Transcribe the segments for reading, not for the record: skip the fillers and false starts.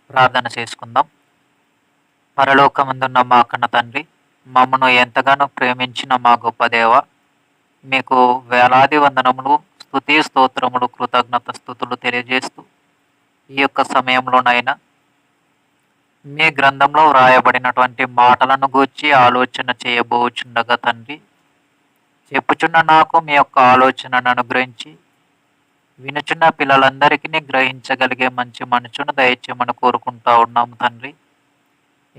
ప్రార్థన చేసుకుందాం. పరలోకమందున్న మా కన్న తండ్రి, మమ్మను ఎంతగానో ప్రేమించిన మా గొప్ప దేవ, మీకు వేలాది వందనములు, స్తుతి స్తోత్రములు, కృతజ్ఞత స్థుతులు తెలియజేస్తూ ఈ యొక్క సమయంలోనైనా మీ గ్రంథంలో వ్రాయబడినటువంటి మాటలను గూర్చి ఆలోచన చేయబోచుండగా తండ్రి, చెప్పుచున్న నాకు మీ యొక్క ఆలోచనను అనుగ్రహించి వినుచున్న పిల్లలందరికీ గ్రహించగలిగే మంచి మనసును దయచేయమని కోరుకుంటా ఉన్నాము తండ్రి.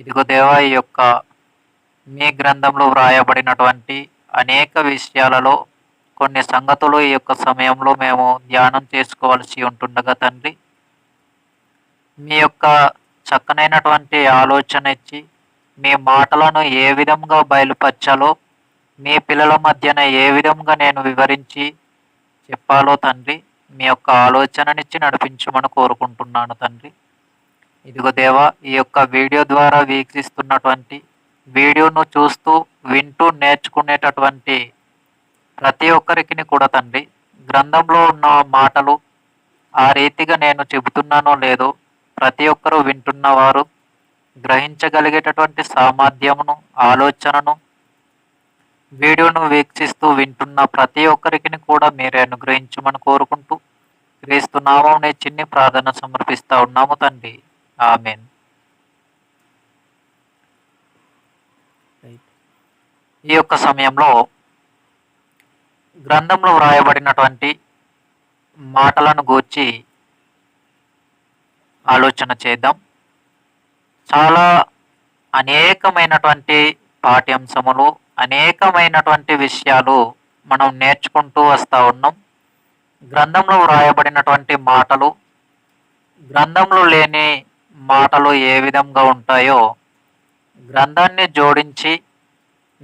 ఇదిగో దేవా, ఈ యొక్క మీ గ్రంథంలో వ్రాయబడినటువంటి అనేక విషయాలలో కొన్ని సంగతులు ఈ యొక్క సమయంలో మేము ధ్యానం చేసుకోవాల్సి ఉంటుండగా తండ్రి, మీ యొక్క చక్కనైనటువంటి ఆలోచన ఇచ్చి మీ మాటలను ఏ విధంగా బయలుపరచాలో, మీ పిల్లల మధ్యన ఏ విధంగా నేను వివరించి చెప్పాలో తండ్రి, మీ యొక్క ఆలోచననిచ్చి నడిపించమని కోరుకుంటున్నాను తండ్రి. ఇదిగో దేవా, ఈ యొక్క వీడియో ద్వారా వీక్షిస్తున్నటువంటి, వీడియోను చూస్తూ వింటూ నేర్చుకునేటటువంటి ప్రతి ఒక్కరికి కూడా తండ్రి, గ్రంథంలో ఉన్న మాటలు ఆ రీతిగా నేను చెబుతున్నానో లేదో ప్రతి ఒక్కరూ వింటున్నవారు గ్రహించగలిగేటటువంటి సామర్థ్యమును, ఆలోచనను వీడియోను వీక్షిస్తూ వింటున్న ప్రతి ఒక్కరికి కూడా మీరే అనుగ్రహించమని కోరుకుంటూ క్రీస్తు నామమున చిన్ని ప్రార్థన సమర్పిస్తా ఉన్నాము తండ్రి. ఆమేన్. ఈ యొక్క సమయంలో గ్రంథంలో వ్రాయబడినటువంటి మాటలను గూర్చి ఆలోచన చేద్దాం. చాలా అనేకమైనటువంటి పాఠ్యాంశములు, అనేకమైనటువంటి విషయాలు మనం నేర్చుకుంటూ వస్తూ ఉన్నాం. గ్రంథంలో వ్రాయబడినటువంటి మాటలు, గ్రంథంలో లేని మాటలు ఏ విధంగా ఉంటాయో గ్రంథాన్ని జోడించి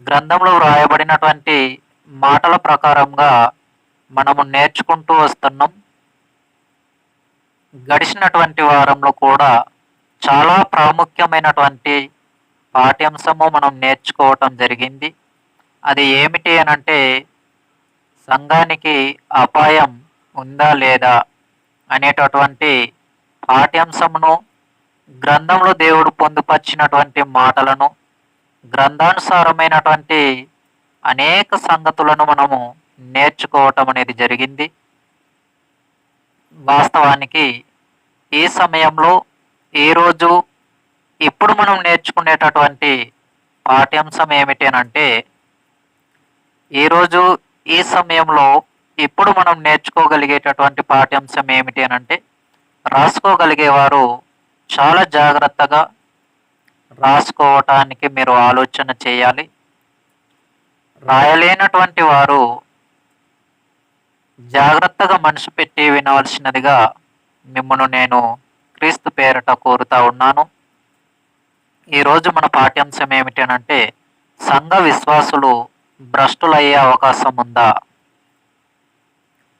గ్రంథంలో వ్రాయబడినటువంటి మాటల ప్రకారంగా మనము నేర్చుకుంటూ వస్తున్నాం. గడిచినటువంటి వారంలో కూడా చాలా ప్రాముఖ్యమైనటువంటి పాఠ్యాంశము మనం నేర్చుకోవటం జరిగింది. అది ఏమిటి అనంటే, సంఘానికి అపాయం ఉందా లేదా అనేటటువంటి పాఠ్యాంశమును, గ్రంథంలో దేవుడు పొందుపరిచినటువంటి మాటలను, గ్రంథానుసారమైనటువంటి అనేక సంగతులను మనము నేర్చుకోవటం అనేది జరిగింది. వాస్తవానికి ఈ సమయంలో, ఈరోజు, ఇప్పుడు మనం నేర్చుకునేటటువంటి పాఠ్యాంశం ఏమిటి అనంటే, ఈరోజు ఈ సమయంలో ఇప్పుడు మనం నేర్చుకోగలిగేటటువంటి పాఠ్యాంశం ఏమిటి అనంటే, రాసుకోగలిగేవారు చాలా జాగ్రత్తగా రాసుకోవటానికి మీరు ఆలోచన చేయాలి. రాయలేనటువంటి వారు జాగ్రత్తగా మనసు పెట్టి వినవలసినదిగా మిమ్మల్ని నేను క్రీస్తు పేరట కోరుతా ఉన్నాను. ఈరోజు మన పాఠ్యాంశం ఏమిటి అనంటే, సంఘ విశ్వాసులు భ్రష్టులయ్యే అవకాశం ఉందా?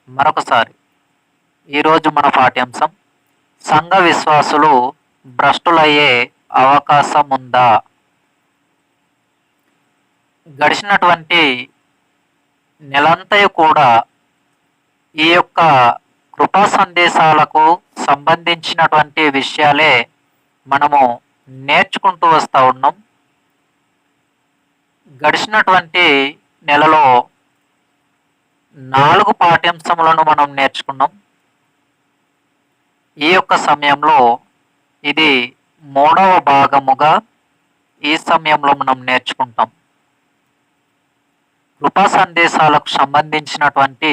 మరొకసారి, ఈరోజు మన పాఠ్యాంశం సంఘ విశ్వాసులు భ్రష్టులయ్యే అవకాశం ఉందా? గడిచినటువంటి నెలంతయు కూడా ఈ యొక్క కృపా సందేశాలకు సంబంధించినటువంటి విషయాలే మనము నేర్చుకుంటూ వస్తూ ఉన్నాం. గడిచినటువంటి నెలలో 4 పాఠ్యాంశములను మనం నేర్చుకున్నాం. ఈ యొక్క సమయంలో ఇది 3వ భాగముగా ఈ సమయంలో మనం నేర్చుకుంటాం. కృపా సందేశాలకు సంబంధించినటువంటి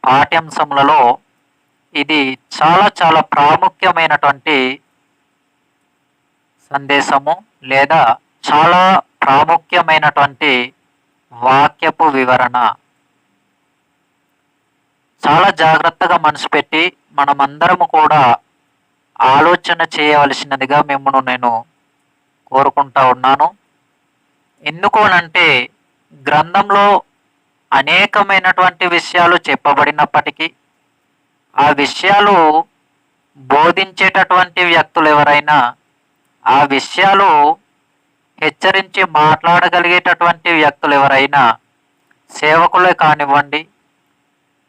పాఠ్యాంశములలో ఇది చాలా చాలా ప్రాముఖ్యమైనటువంటి సందేశము, లేదా చాలా ప్రాముఖ్యమైనటువంటి వాక్యపు వివరణ. చాలా జాగ్రత్తగా మనసు పెట్టి మనమందరము కూడా ఆలోచన చేయవలసినదిగా మిమ్మల్ని నేను కోరుకుంటా ఉన్నాను. ఎందుకు అనంటే, గ్రంథంలో అనేకమైనటువంటి విషయాలు చెప్పబడినప్పటికీ ఆ విషయాలు బోధించేటటువంటి వ్యక్తులు ఎవరైనా, ఆ విషయాలు హెచ్చరించి మాట్లాడగలిగేటటువంటి వ్యక్తులు ఎవరైనా, సేవకులే కానివ్వండి,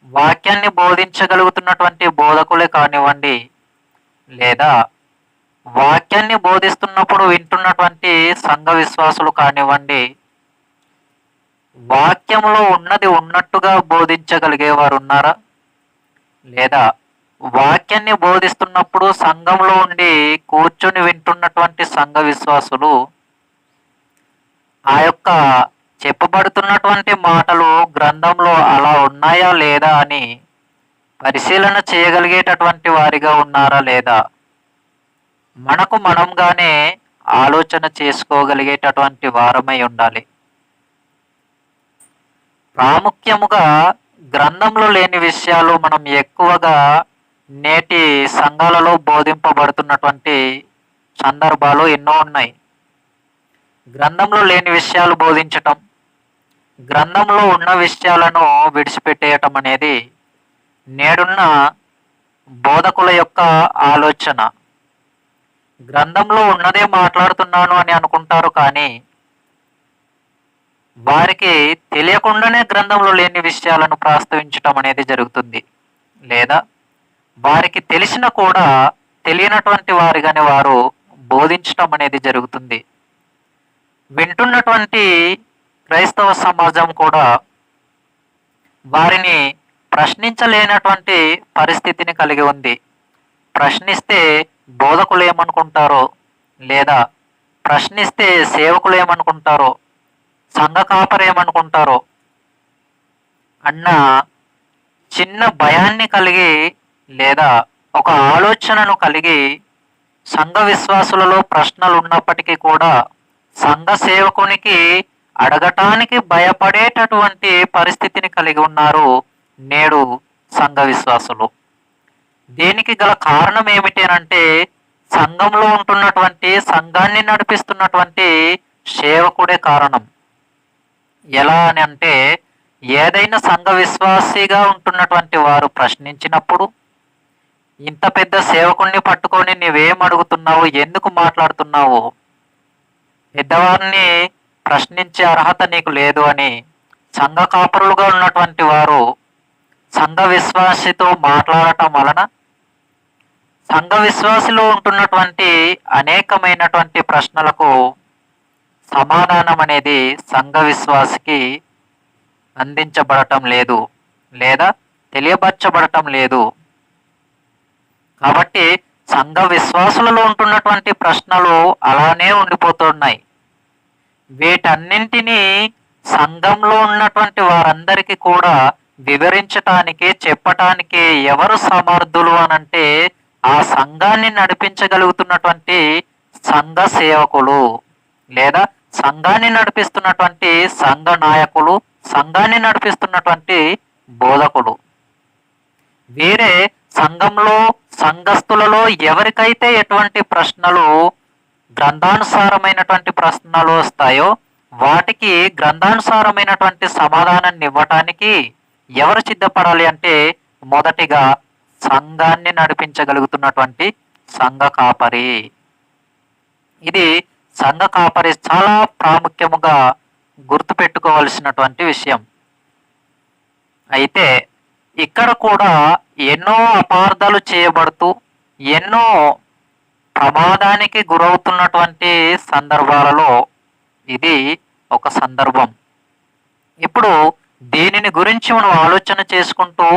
వాక్యాన్ని బోధించగలుగుతున్నటువంటి బోధకులే కానివ్వండి, లేదా వాక్యాన్ని బోధిస్తున్నప్పుడు వింటున్నటువంటి సంఘ విశ్వాసులు కానివ్వండి, వాక్యంలో ఉన్నది ఉన్నట్టుగా బోధించగలిగేవారు ఉన్నారా? లేదా వాక్యాన్ని బోధిస్తున్నప్పుడు సంఘంలో ఉండి కూర్చొని వింటున్నటువంటి సంఘ విశ్వాసులు ఆ యొక్క చెప్పబడుతున్నటువంటి మాటలు గ్రంథంలో అలా ఉన్నాయా లేదా అని పరిశీలన చేయగలిగేటటువంటి వారిగా ఉన్నారా లేదా? మనకు మనంగానే ఆలోచన చేసుకోగలిగేటటువంటి వారమై ఉండాలి. ప్రాముఖ్యముగా గ్రంథంలో లేని విషయాలు మనం ఎక్కువగా నేటి సంఘాలలో బోధింపబడుతున్నటువంటి సందర్భాలు ఎన్నో ఉన్నాయి. గ్రంథంలో లేని విషయాలు బోధించటం, గ్రంథంలో ఉన్న విషయాలను విడిచిపెట్టేయటం అనేది నేడున్న బోధకుల యొక్క ఆలోచన. గ్రంథంలో ఉన్నదే మాట్లాడుతున్నాను అని అనుకుంటారు, కానీ వారికి తెలియకుండానే గ్రంథంలో లేని విషయాలను ప్రస్తావించటం అనేది జరుగుతుంది. లేదా వారికి తెలిసిన కూడా తెలియనటువంటి వారిగానే వారు బోధించటం అనేది జరుగుతుంది. వింటున్నటువంటి క్రైస్తవ సమాజం కూడా వారిని ప్రశ్నించలేనటువంటి పరిస్థితిని కలిగి ఉంది. ప్రశ్నిస్తే బోధకులు ఏమనుకుంటారో, లేదా ప్రశ్నిస్తే సేవకులు ఏమనుకుంటారో, సంఘ కాపరు ఏమనుకుంటారో అన్న చిన్న భయాన్ని కలిగి, లేదా ఒక ఆలోచనను కలిగి సంఘ విశ్వాసులలో ప్రశ్నలు ఉన్నప్పటికీ కూడా సంఘ సేవకునికి అడగటానికి భయపడేటటువంటి పరిస్థితిని కలిగి ఉన్నారు నేడు సంఘ విశ్వాసులు. దీనికి గల కారణం ఏమిటంటే సంఘంలో ఉంటున్నటువంటి సంఘాన్ని నడిపిస్తున్నటువంటి సేవకుడే కారణం. ఎలా అని అంటే, ఏదైనా సంఘ విశ్వాసిగా ఉంటున్నటువంటి వారు ప్రశ్నించినప్పుడు, ఇంత పెద్ద సేవకుణ్ణి పట్టుకొని నీవేం అడుగుతున్నావు, ఎందుకు మాట్లాడుతున్నావు, పెద్దవారిని ప్రశ్నించే అర్హత నీకు లేదు అని సంఘ కాపరులుగా ఉన్నటువంటి వారు సంఘ విశ్వాసితో మాట్లాడటం వలన సంఘ విశ్వాసిలో ఉంటున్నటువంటి అనేకమైనటువంటి ప్రశ్నలకు సమాధానం అనేది సంఘ విశ్వాసికి అందించబడటం లేదు, లేదా తెలియపరచబడటం లేదు. కాబట్టి సంఘ విశ్వాసులలో ఉంటున్నటువంటి ప్రశ్నలు అలానే ఉండిపోతున్నాయి. వీటన్నింటినీ సంఘంలో ఉన్నటువంటి వారందరికీ కూడా వివరించటానికి, చెప్పటానికి ఎవరు సమర్థులు అనంటే ఆ సంఘాన్ని నడిపించగలుగుతున్నటువంటి సంఘ సేవకులు, లేదా సంఘాన్ని నడిపిస్తున్నటువంటి సంఘ నాయకులు, సంఘాన్ని నడిపిస్తున్నటువంటి బోధకులు. వీరే సంఘంలో సంఘస్థులలో ఎవరికైతే ఎటువంటి ప్రశ్నలు గ్రంథానుసారమైనటువంటి ప్రశ్నలు వస్తాయో వాటికి గ్రంథానుసారమైనటువంటి సమాధానాన్ని ఇవ్వటానికి ఎవరు సిద్ధపడాలి అంటే, మొదటిగా సంఘాన్ని నడిపించగలుగుతున్నటువంటి సంఘ కాపరి. ఇది సంఘ కాపరి చాలా ప్రాముఖ్యముగా గుర్తుపెట్టుకోవలసినటువంటి విషయం. అయితే ఇక్కడ కూడా ఎన్నో అపార్థాలు చేయబడుతూ ఎన్నో ప్రమాదానికి గురవుతున్నటువంటి సందర్భాలలో ఇది ఒక సందర్భం. ఇప్పుడు దీనిని గురించి మనం ఆలోచన చేసుకుంటూ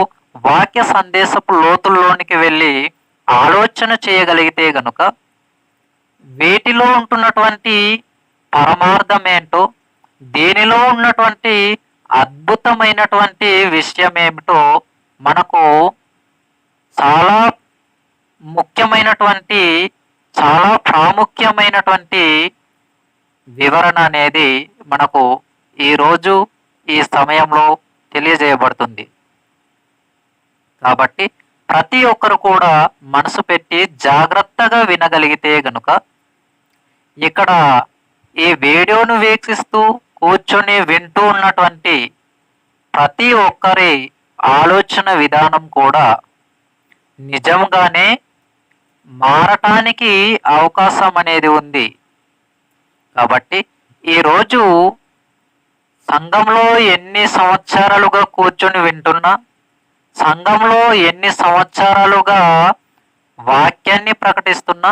వాక్య సందేశపు లోతుల్లోనికి వెళ్ళి ఆలోచన చేయగలిగితే గనుక వీటిలో ఉంటున్నటువంటి పరమార్థం ఏంటో, దీనిలో ఉన్నటువంటి అద్భుతమైనటువంటి విషయం ఏమిటో మనకు చాలా ముఖ్యమైనటువంటి, చాలా ప్రాముఖ్యమైనటువంటి వివరణ అనేది మనకు ఈరోజు ఈ సమయంలో తెలియజేయబడుతుంది. కాబట్టి ప్రతి ఒక్కరు కూడా మనసు పెట్టి జాగ్రత్తగా వినగలిగితే గనుక ఇక్కడ ఈ వీడియోను వీక్షిస్తూ కూర్చొని వింటూ ఉన్నటువంటి ప్రతి ఒక్కరి ఆలోచన విధానం కూడా నిజంగానే మారటానికి అవకాశం అనేది ఉంది. కాబట్టి ఈరోజు సంఘంలో ఎన్ని సంవత్సరాలుగా కూర్చొని వింటున్నా, సంఘంలో ఎన్ని సంవత్సరాలుగా వాక్యాన్ని ప్రకటిస్తున్నా,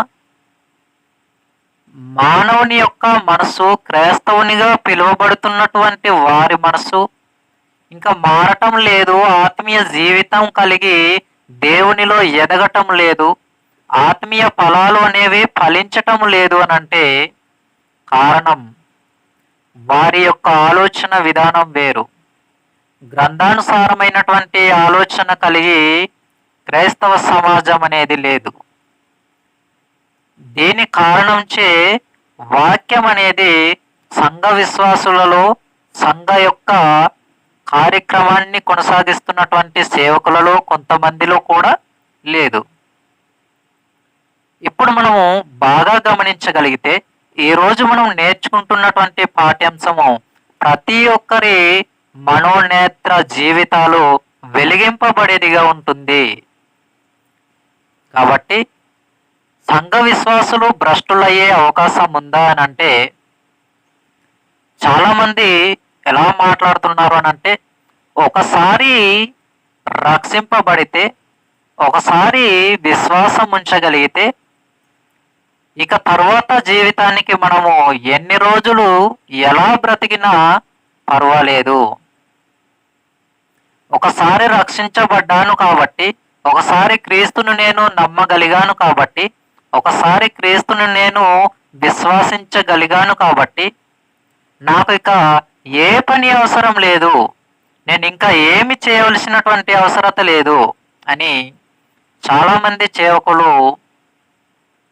మానవుని యొక్క మనసు, క్రైస్తవునిగా పిలువబడుతున్నటువంటి వారి మనసు ఇంకా మారటం లేదు. ఆత్మీయ జీవితం కలిగి దేవునిలో ఎదగటం లేదు. ఆత్మీయ ఫలాలు అనేవి ఫలించటం లేదు అని అంటే కారణం వారి యొక్క ఆలోచన విధానం వేరు. గ్రంథానుసారమైనటువంటి ఆలోచన కలిగి క్రైస్తవ సమాజం అనేది లేదు. దీని కారణంచే వాక్యం అనేది సంఘ విశ్వాసులలో, సంఘ యొక్క కార్యక్రమాన్ని కొనసాగిస్తున్నటువంటి సేవకులలో కొంతమందిలో కూడా లేదు. ఇప్పుడు మనము బాగా గమనించగలిగితే ఈరోజు మనం నేర్చుకుంటున్నటువంటి పాఠ్యాంశము ప్రతి ఒక్కరి మనోనేత్ర జీవితాలు వెలిగింపబడేదిగా ఉంటుంది. కాబట్టి సంఘ విశ్వాసులు భ్రష్టులయ్యే అవకాశం ఉందా అని అంటే చాలామంది ఎలా మాట్లాడుతున్నారు అని అంటే ఒకసారి రక్షింపబడితే, ఒకసారి విశ్వాసం ఉంచగలిగితే ఇక తర్వాత జీవితానికి మనము ఎన్ని రోజులు ఎలా బ్రతికినా పర్వాలేదు. ఒకసారి రక్షించబడ్డాను కాబట్టి, ఒకసారి క్రీస్తును నేను నమ్మగలిగాను కాబట్టి, ఒకసారి క్రీస్తును నేను విశ్వసించగలిగాను కాబట్టి నాకు ఇక ఏ పని అవసరం లేదు, నేను ఇంకా ఏమి చేయవలసినటువంటి అవసరత లేదు అని చాలామంది సేవకులు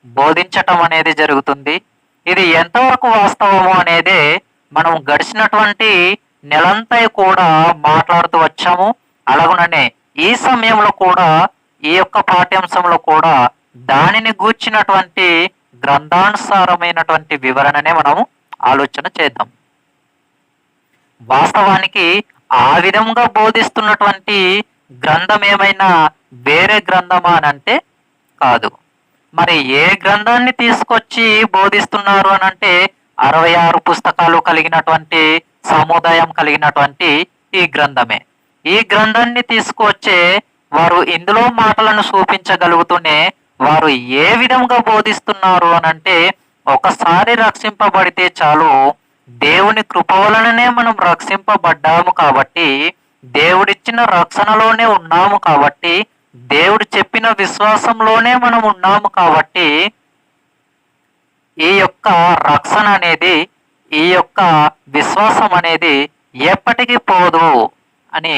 బోధించటం అనేది జరుగుతుంది. ఇది ఎంతవరకు వాస్తవము అనేది మనం గడిచినటువంటి నెలంతా కూడా మాట్లాడుతూ వచ్చాము. అలాగుననే ఈ సమయంలో కూడా ఈ యొక్క పాఠ్యాంశంలో కూడా దానిని గూర్చినటువంటి గ్రంథానుసారమైనటువంటి వివరణనే మనము ఆలోచన చేద్దాం. వాస్తవానికి ఆ విధంగా బోధిస్తున్నటువంటి గ్రంథం ఏమైనా వేరే గ్రంథమా అని అంటే కాదు. మరి ఏ గ్రంథాన్ని తీసుకొచ్చి బోధిస్తున్నారు అని అంటే 66 పుస్తకాలు కలిగినటువంటి సముదాయం కలిగినటువంటి ఈ గ్రంథమే. ఈ గ్రంథాన్ని తీసుకొచ్చే వారు ఇందులో మాటలను చూపించగలుగుతూనే వారు ఏ విధంగా బోధిస్తున్నారు అని అంటే ఒకసారి రక్షింపబడితే చాలు, దేవుని కృప వలననే మనం రక్షింపబడ్డాము కాబట్టి, దేవుడిచ్చిన రక్షణలోనే ఉన్నాము కాబట్టి, దేవుడు చెప్పిన విశ్వాసంలోనే మనం ఉన్నాము కాబట్టి ఈ యొక్క రక్షణ అనేది, ఈ యొక్క విశ్వాసం అనేది ఎప్పటికీ పోదు అని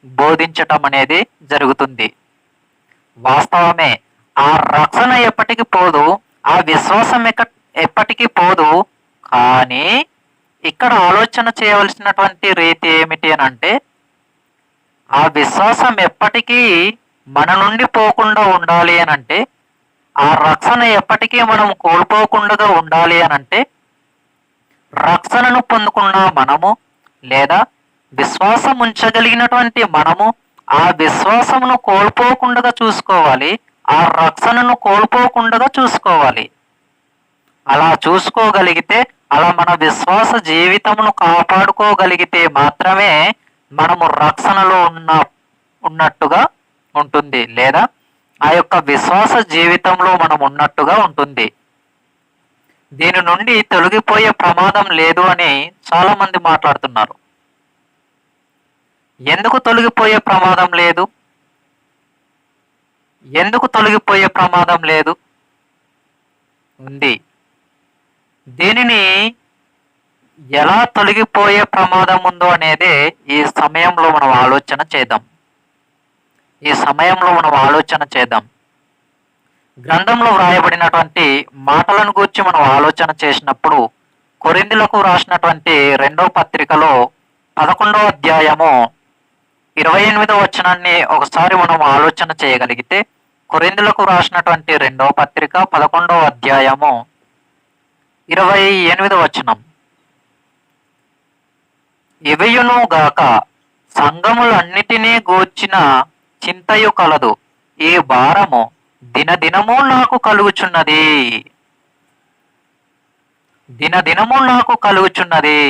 బోధించటం అనేది జరుగుతుంది. వాస్తవమే, ఆ రక్షణ ఎప్పటికీ పోదు, ఆ విశ్వాసం ఎప్పటికీ పోదు. కానీ ఇక్కడ ఆలోచన చేయవలసినటువంటి రీతి ఏమిటి అని అంటే ఆ విశ్వాసం ఎప్పటికీ మన నుండి పోకుండా ఉండాలి అని అంటే, ఆ రక్షణ ఎప్పటికీ మనం కోల్పోకుండా ఉండాలి అని అంటే రక్షణను పొందుకున్న మనము లేదా విశ్వాసం ఉంచగలిగినటువంటి మనము ఆ విశ్వాసమును కోల్పోకుండా చూసుకోవాలి, ఆ రక్షణను కోల్పోకుండా చూసుకోవాలి. అలా చూసుకోగలిగితే, అలా మన విశ్వాస జీవితమును కాపాడుకోగలిగితే మాత్రమే మనము రక్షణలో ఉన్నట్టుగా ఉంటుంది, లేదా ఆ యొక్క విశ్వాస జీవితంలో మనం ఉన్నట్టుగా ఉంటుంది. దీని నుండి తొలగిపోయే ప్రమాదం లేదు అని చాలా మంది మాట్లాడుతున్నారు. ఎందుకు తొలగిపోయే ప్రమాదం లేదు? ఎందుకు తొలగిపోయే ప్రమాదం లేదు? ఉంది. దీనిని ఎలా తొలగిపోయే ప్రమాదం ఉందో అనేది ఈ సమయంలో మనం ఆలోచన చేద్దాం. గ్రంథంలో వ్రాయబడినటువంటి మాటలను గురించి మనం ఆలోచన చేసినప్పుడు కొరింథీయులకు రాసినటువంటి 2వ పత్రికలో 11వ అధ్యాయము 28వ వచనాన్ని ఒకసారి మనం ఆలోచన చేయగలిగితే, కొరింథీయులకు రాసినటువంటి 2వ పత్రిక 11వ అధ్యాయము 28వ వచనం, ఇవియును గాక సంఘములన్నిటినీ గూర్చిన చింతయు కలదు, ఈ భారము దినదినము నాకు కలుగుచున్నది. దినదినము నాకు కలుగుచున్నది.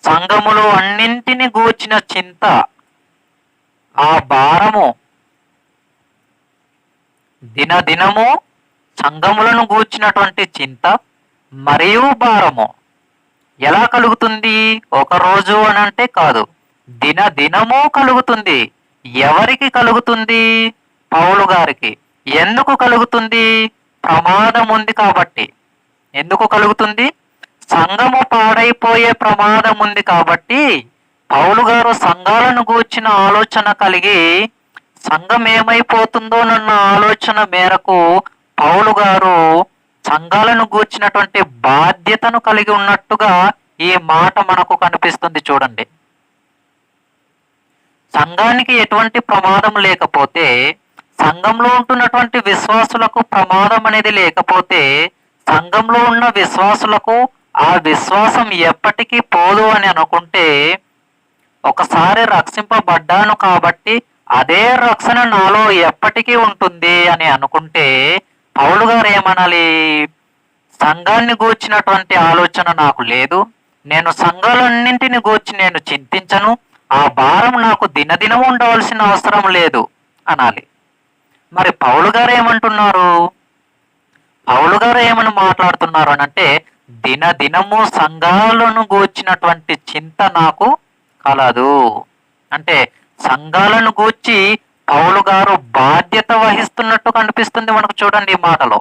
సంఘములు అన్నింటిని గూర్చిన చింత, ఆ భారము దినదినము సంఘములను గూర్చినటువంటి చింత, మరియు భారము. ఎలా కలుగుతుంది? ఒక రోజు అని అంటే కాదు, దినము కలుగుతుంది. ఎవరికి కలుగుతుంది? పౌలు గారికి. ఎందుకు కలుగుతుంది? ప్రమాదం ఉంది కాబట్టి. ఎందుకు కలుగుతుంది? సంఘము పాడైపోయే ప్రమాదం ఉంది కాబట్టి పౌలు గారు సంఘాలను గూర్చిన ఆలోచన కలిగి సంఘం ఏమైపోతుందోనన్న ఆలోచన మేరకు పౌలు గారు సంఘాలను గూర్చినటువంటి బాధ్యతను కలిగి ఉన్నట్టుగా ఈ మాట మనకు కనిపిస్తుంది. చూడండి, సంఘానికి ఎటువంటి ప్రమాదం లేకపోతే, సంఘంలో ఉంటున్నటువంటి విశ్వాసులకు ప్రమాదం అనేది లేకపోతే, సంఘంలో ఉన్న విశ్వాసులకు ఆ విశ్వాసం ఎప్పటికీ పోదు అని అనుకుంటే, ఒకసారి రక్షింపబడ్డాను కాబట్టి అదే రక్షణ నాలో ఎప్పటికీ ఉంటుంది అని అనుకుంటే పౌలు గారు ఏమనాలి? సంఘాన్ని గూర్చినటువంటి ఆలోచన నాకు లేదు, నేను సంఘాలన్నింటిని గూర్చి నేను చింతించను, ఆ భారం నాకు దినదినం ఉండవలసిన అవసరం లేదు అనాలి. మరి పౌలు గారు ఏమంటున్నారు? పౌలు గారు ఏమని మాట్లాడుతున్నారు అని అంటే, దినదినము సంఘాలను గూర్చినటువంటి చింత నాకు కలదు. అంటే సంఘాలను గూర్చి పౌలు గారు బాధ్యత వహిస్తున్నట్టు కనిపిస్తుంది మనకు. చూడండి, ఈ మాటలో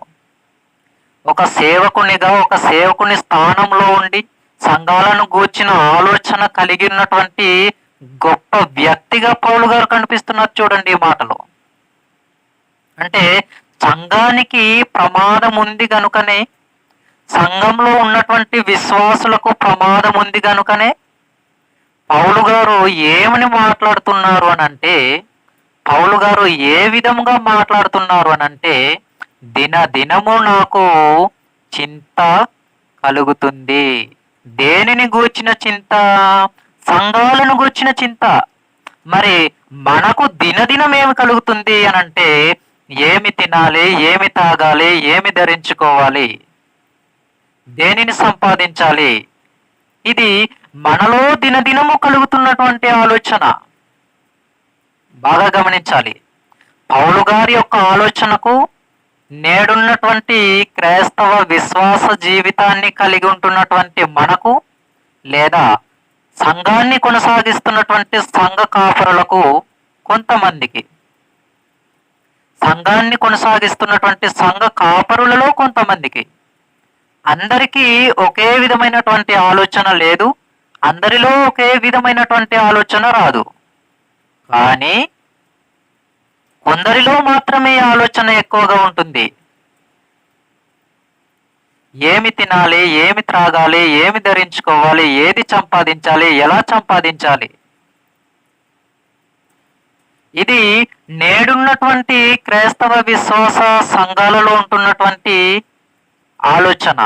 ఒక సేవకునిగా, ఒక సేవకుని స్థానంలో ఉండి సంఘాలను గూర్చిన ఆలోచన కలిగి ఉన్నటువంటి గొప్ప వ్యక్తిగా పౌలు గారు కనిపిస్తున్నారు. చూడండి ఈ మాటలో. అంటే సంఘానికి ప్రమాదం ఉంది గనుకనే, సంఘంలో ఉన్నటువంటి విశ్వాసులకు ప్రమాదం ఉంది గనుకనే పౌలు గారు ఏమని మాట్లాడుతున్నారు అని అంటే, పౌలు గారు ఏ విధంగా మాట్లాడుతున్నారు అని అంటే, దినదినము నాకు చింత కలుగుతుంది. దేనిని గూర్చిన చింత? సంఘాలను గూర్చిన చింత. మరి మనకు దినదినం ఏమి కలుగుతుంది అని అంటే, ఏమి తినాలి, ఏమి తాగాలి, ఏమి ధరించుకోవాలి, దేనిని సంపాదించాలి, ఇది మనలో దినదినము కలుగుతున్నటువంటి ఆలోచన. బాగా గమనించాలి. పౌలు గారి యొక్క ఆలోచనకు నేడున్నటువంటి క్రైస్తవ విశ్వాస జీవితాన్ని కలిగి ఉంటున్నటువంటి మనకు, లేదా సంఘాన్ని కొనసాగిస్తున్నటువంటి సంఘ కాపరులకు, కొంతమందికి, సంఘాన్ని కొనసాగిస్తున్నటువంటి సంఘ కాపరులలో కొంతమందికి, అందరికీ ఒకే విధమైనటువంటి ఆలోచన లేదు, అందరిలో ఒకే విధమైనటువంటి ఆలోచన రాదు. కానీ కొందరిలో మాత్రమే ఆలోచన ఎక్కువగా ఉంటుంది. ఏమి తినాలి, ఏమి త్రాగాలి, ఏమి ధరించుకోవాలి, ఏది సంపాదించాలి, ఎలా సంపాదించాలి, ఇది నేడున్నటువంటి క్రైస్తవ విశ్వాస సంఘాలలో ఉంటున్నటువంటి ఆలోచన.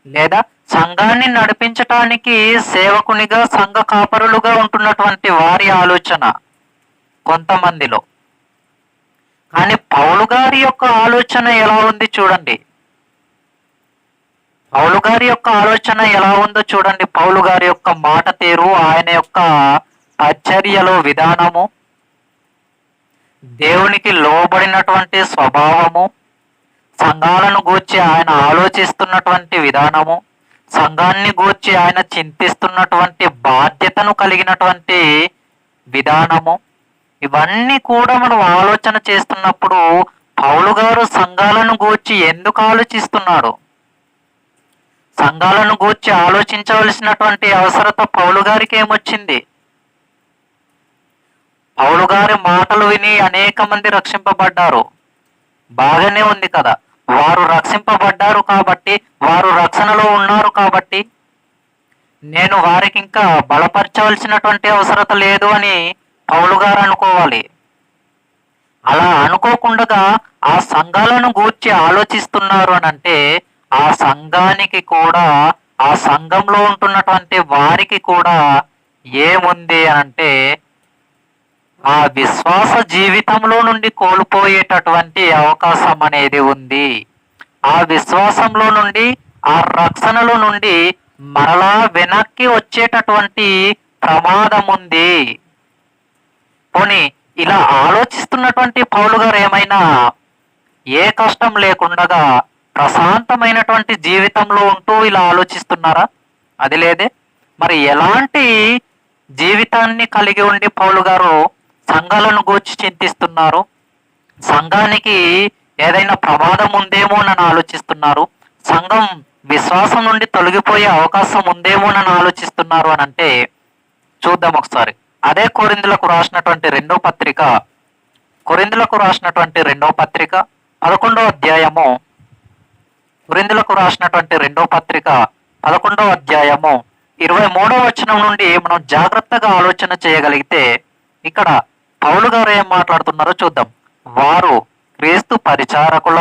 లేదా సంఘాన్ని నడిపించటానికి సేవకునిగా, సంఘ కాపరులుగా ఉంటున్నటువంటి వారి ఆలోచన కొంతమందిలో. కానీ పౌలు గారి యొక్క ఆలోచన ఎలా ఉంది చూడండి. పౌలు గారి యొక్క ఆలోచన ఎలా ఉందో చూడండి. పౌలు గారి యొక్క మాట తీరు, ఆయన యొక్క పరిచర్యలో విధానము, దేవునికి లోబడినటువంటి స్వభావము, సంఘాలను గూర్చి ఆయన ఆలోచిస్తున్నటువంటి విధానము, సంఘాన్ని గూర్చి ఆయన చింతిస్తున్నటువంటి బాధ్యతను కలిగినటువంటి విధానము, ఇవన్నీ కూడా మనం ఆలోచన చేస్తున్నప్పుడు పౌలు గారు సంఘాలను గూర్చి ఎందుకు ఆలోచిస్తున్నాడు? సంఘాలను గూర్చి ఆలోచించవలసినటువంటి అవసరత పౌలు గారికి ఏమొచ్చింది? పౌలు గారి మాటలు విని అనేక మంది రక్షింపబడ్డారు. బాగానే ఉంది కదా, వారు రక్షింపబడ్డారు కాబట్టి, వారు రక్షణలో ఉన్నారు కాబట్టి నేను వారికి ఇంకా బలపరచవలసినటువంటి అవసరత లేదు అని పౌలు గారు అనుకోవాలి. అలా అనుకోకుండా ఆ సంఘాలను గూర్చి ఆలోచిస్తున్నారు అని అంటే, ఆ సంఘానికి కూడా, ఆ సంఘంలో ఉంటున్నటువంటి వారికి కూడా ఏముంది అని అంటే, ఆ విశ్వాస జీవితంలో నుండి కోల్పోయేటటువంటి అవకాశం అనేది ఉంది. ఆ విశ్వాసంలో నుండి, ఆ రక్షణలో నుండి మరలా వెనక్కి వచ్చేటటువంటి ప్రమాదం ఉంది. పోనీ ఇలా ఆలోచిస్తున్నటువంటి పౌలు గారు ఏమైనా ఏ కష్టం లేకుండా ప్రశాంతమైనటువంటి జీవితంలో ఉంటూ ఇలా ఆలోచిస్తున్నారా? అది లేదే. మరి ఎలాంటి జీవితాన్ని కలిగి ఉండి పౌలు గారు సంఘాలను గూర్చి చింతిస్తున్నారు? సంఘానికి ఏదైనా ప్రమాదం ఉందేమోనని ఆలోచిస్తున్నారు. సంఘం విశ్వాసం నుండి తొలగిపోయే అవకాశం ఉందేమోనని ఆలోచిస్తున్నారు అని అంటే చూద్దాం ఒకసారి. అదే కొరింథీయులకు రాసినటువంటి రెండవ పత్రిక 11వ అధ్యాయము, కొరింథీయులకు రాసినటువంటి రెండవ పత్రిక 11వ అధ్యాయము 23వ వచనం నుండి మనం జాగ్రత్తగా ఆలోచన చేయగలిగితే ఇక్కడ పౌలు గారు ఏం మాట్లాడుతున్నారో చూద్దాం. వారు క్రీస్తు పరిచారకుల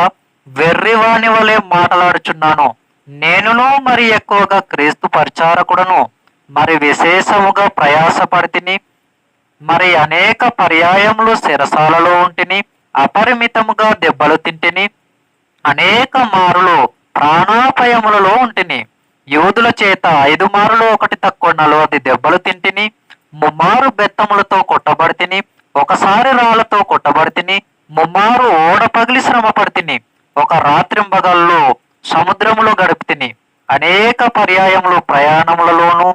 వెర్రివాని వలె మాట్లాడుచున్నాను, నేనును మరి ఎక్కువగా క్రీస్తు పరిచారకుడను, మరి విశేషముగా ప్రయాసపడితిని, మరి అనేక పర్యాయములు శిరసాలలో ఉంటిని, అపరిమితముగా దెబ్బలు తింటిని, అనేక మారులు ప్రాణాపాయములలో ఉంటిని, యూదుల చేత 5 మారులు 1 తక్కువ 40 దెబ్బలు తింటిని, 3 మారు బెత్తములతో కొట్టబడితిని, ఒకసారి రాళ్లతో కొట్టబడితిని, 3 మారు ఓడ పగిలి శ్రమ పడితిని, ఒక రాత్రింబగళ్ళు సముద్రములో గడిపితిని, అనేక పర్యాయములు ప్రయాణములలోను,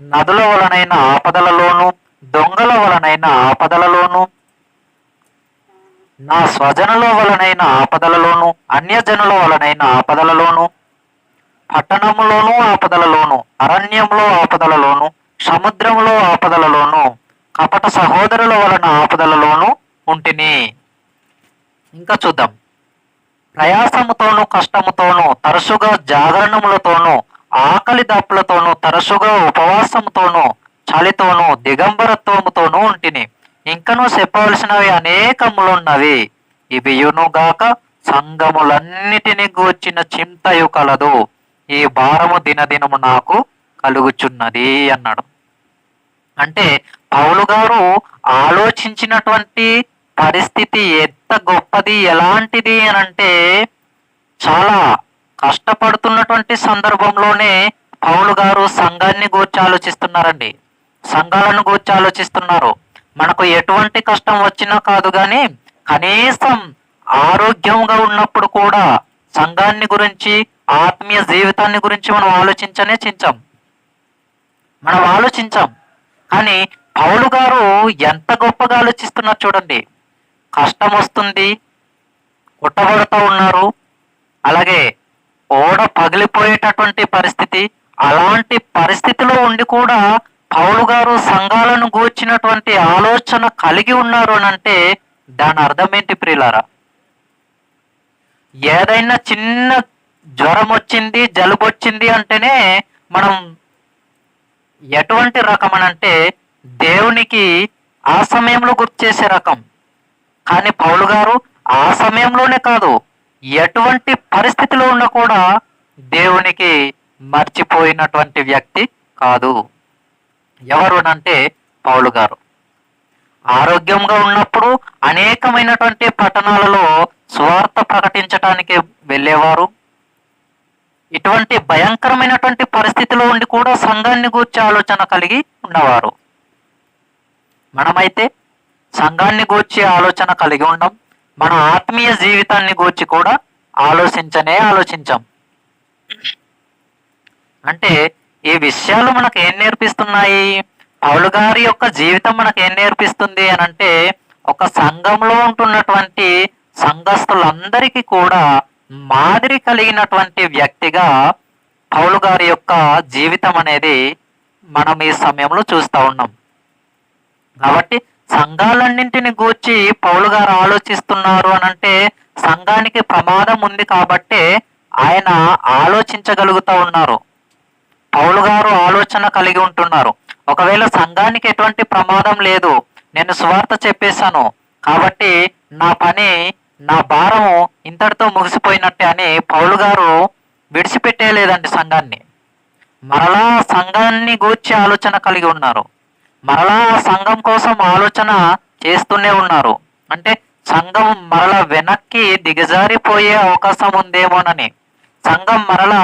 నదుల వలనైన ఆపదలలోను, దొంగల వలనైన ఆపదలలోను, నా స్వజనుల వలనైన ఆపదలలోను, అన్యజనుల వలనైన ఆపదలలోను, పట్టణములోను ఆపదలలోను, అరణ్యంలో ఆపదలలోను, సముద్రములో ఆపదలలోను, కపట సహోదరుల వలన ఆపదలలోను ఉంటిని. ఇంకా చూద్దాం. ప్రయాసముతోను కష్టముతోను, తరచుగా జాగరణములతోను, ఆకలి దప్పులతోను, తరచుగా ఉపవాసముతోను, చలితోను, దిగంబరత్వముతోను ఉంటిని. ఇంకనూ చెప్పవలసినవి అనేకములున్నవి, ఇవియునుగాక సంఘములన్నిటిని గూర్చిన చింతయు కలదు, ఈ భారము దినదినము నాకు కలుగుచున్నది అన్నాడు. అంటే పౌలు గారు ఆలోచించినటువంటి పరిస్థితి ఎంత గొప్పది, ఎలాంటిది అని అంటే చాలా కష్టపడుతున్నటువంటి సందర్భంలోనే పౌలు గారు సంఘాన్ని గూర్చి ఆలోచిస్తున్నారండి. సంఘాలను గూర్చి ఆలోచిస్తున్నారు. మనకు ఎటువంటి కష్టం వచ్చినా కాదు కానీ కనీసం ఆరోగ్యంగా ఉన్నప్పుడు కూడా సంఘాన్ని గురించి, ఆత్మీయ జీవితాన్ని గురించి మనం ఆలోచించాం. కానీ పౌలు గారు ఎంత గొప్పగా ఆలోచిస్తున్నారు చూడండి. కష్టం వస్తుంది, కొట్టబడుతూ ఉన్నారు, అలాగే ఓడ పగిలిపోయేటటువంటి పరిస్థితి. అలాంటి పరిస్థితిలో ఉండి కూడా పౌలు గారు సంఘాలను గూర్చినటువంటి ఆలోచన కలిగి ఉన్నారు అని అంటే దాని అర్థం ఏంటి ప్రియులారా? ఏదైనా చిన్న జ్వరం వచ్చింది, జలుబు వచ్చింది అంటేనే మనం ఎటువంటి రకం అని అంటే దేవునికి ఆ సమయంలో గుర్తు చేసే రకం. కానీ పౌలు గారు ఆ సమయంలోనే కాదు, ఎటువంటి పరిస్థితిలో ఉన్నా కూడా దేవునికి మర్చిపోయినటువంటి వ్యక్తి కాదు. ఎవరు అంటే పౌలు గారు. ఆరోగ్యంగా ఉన్నప్పుడు అనేకమైనటువంటి పట్టణాలలో సువార్త ప్రకటించడానికి వెళ్ళేవారు. ఇటువంటి భయంకరమైనటువంటి పరిస్థితిలో ఉండి కూడా సంఘాన్ని గూర్చి ఆలోచన కలిగి ఉన్నవారు. మనమైతే సంఘాన్ని గూర్చి ఆలోచన కలిగి ఉండం, మన ఆత్మీయ జీవితాన్ని గూర్చి కూడా ఆలోచించాం. అంటే ఈ విషయాలు మనకు ఏం నేర్పిస్తున్నాయి? పౌలు గారి యొక్క జీవితం మనకు ఏం నేర్పిస్తుంది అని అంటే ఒక సంఘంలో ఉంటున్నటువంటి సంఘస్థులందరికీ కూడా మాదిరి కలిగినటువంటి వ్యక్తిగా పౌలు గారి యొక్క జీవితం అనేది మనం ఈ సమయంలో చూస్తూ ఉన్నాం. కాబట్టి సంఘాలన్నింటిని గూర్చి పౌలు గారు ఆలోచిస్తున్నారు అని అంటే సంఘానికి ప్రమాదం ఉంది కాబట్టే ఆయన ఆలోచించగలుగుతూ ఉన్నారు. పౌలు గారు ఆలోచన కలిగి ఉంటున్నారు. ఒకవేళ సంఘానికి ఎటువంటి ప్రమాదం లేదు, నేను సువార్త చెప్పేశాను కాబట్టి నా పని, నా భారము ఇంతటితో ముగిసిపోయినట్టే అని పౌలు గారు విడిచిపెట్టేయలేదండి సంఘాన్ని. మరలా సంఘాన్ని గూర్చి ఆలోచన కలిగి ఉన్నారు. మరలా సంఘం కోసం ఆలోచన చేస్తూనే ఉన్నారు. అంటే సంఘం మరలా వెనక్కి దిగజారిపోయే అవకాశం ఉందేమోనని, సంఘం మరలా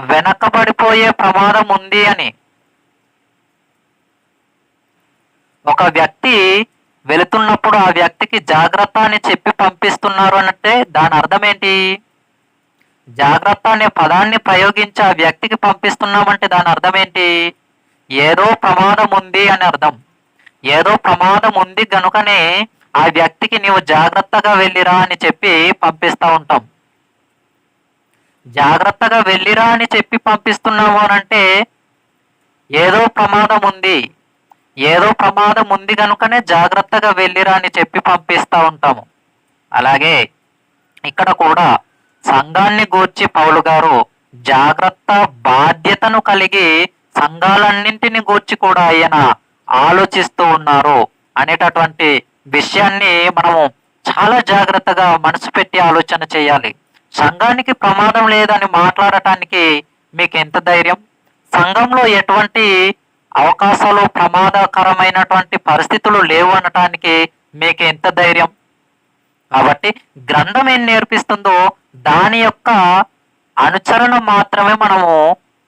వెనకబడిపోయే ప్రమాదం ఉంది అని. ఒక వ్యక్తి వెళుతున్నప్పుడు ఆ వ్యక్తికి జాగ్రత్త అని చెప్పి పంపిస్తున్నారు అంటే దాని అర్థం ఏంటి? జాగ్రత్త అనే పదాన్ని ప్రయోగించి ఆ వ్యక్తికి పంపిస్తున్నామంటే దాని అర్థం ఏంటి? ఏదో ప్రమాదం ఉంది అని అర్థం. ఏదో ప్రమాదం ఉంది గనుకనే ఆ వ్యక్తికి నీవు జాగ్రత్తగా వెళ్ళిరా అని చెప్పి పంపిస్తా ఉంటాం. జాగ్రత్తగా వెళ్ళిరా అని చెప్పి పంపిస్తున్నాము అనంటే ఏదో ప్రమాదం ఉంది. ఏదో ప్రమాదం ఉంది గనుకనే జాగ్రత్తగా వెళ్ళిరా అని చెప్పి పంపిస్తా ఉంటాము. అలాగే ఇక్కడ కూడా సంఘాన్ని గూర్చి పౌలు గారు జాగ్రత్త బాధ్యతను కలిగి సంఘాలన్నింటిని గూర్చి కూడా ఆయన ఆలోచిస్తూ ఉన్నారు అనేటటువంటి విషయాన్ని మనము చాలా జాగ్రత్తగా మనసు పెట్టి ఆలోచన చేయాలి. సంఘానికి ప్రమాదం లేదని మాట్లాడటానికి మీకు ఎంత ధైర్యం? సంఘంలో ఎటువంటి అవకాశాలు ప్రమాదకరమైనటువంటి పరిస్థితులు లేవు అనటానికి మీకు ఎంత ధైర్యం? కాబట్టి గ్రంథం ఏం నేర్పిస్తుందో దాని యొక్క అనుసరణ మాత్రమే మనము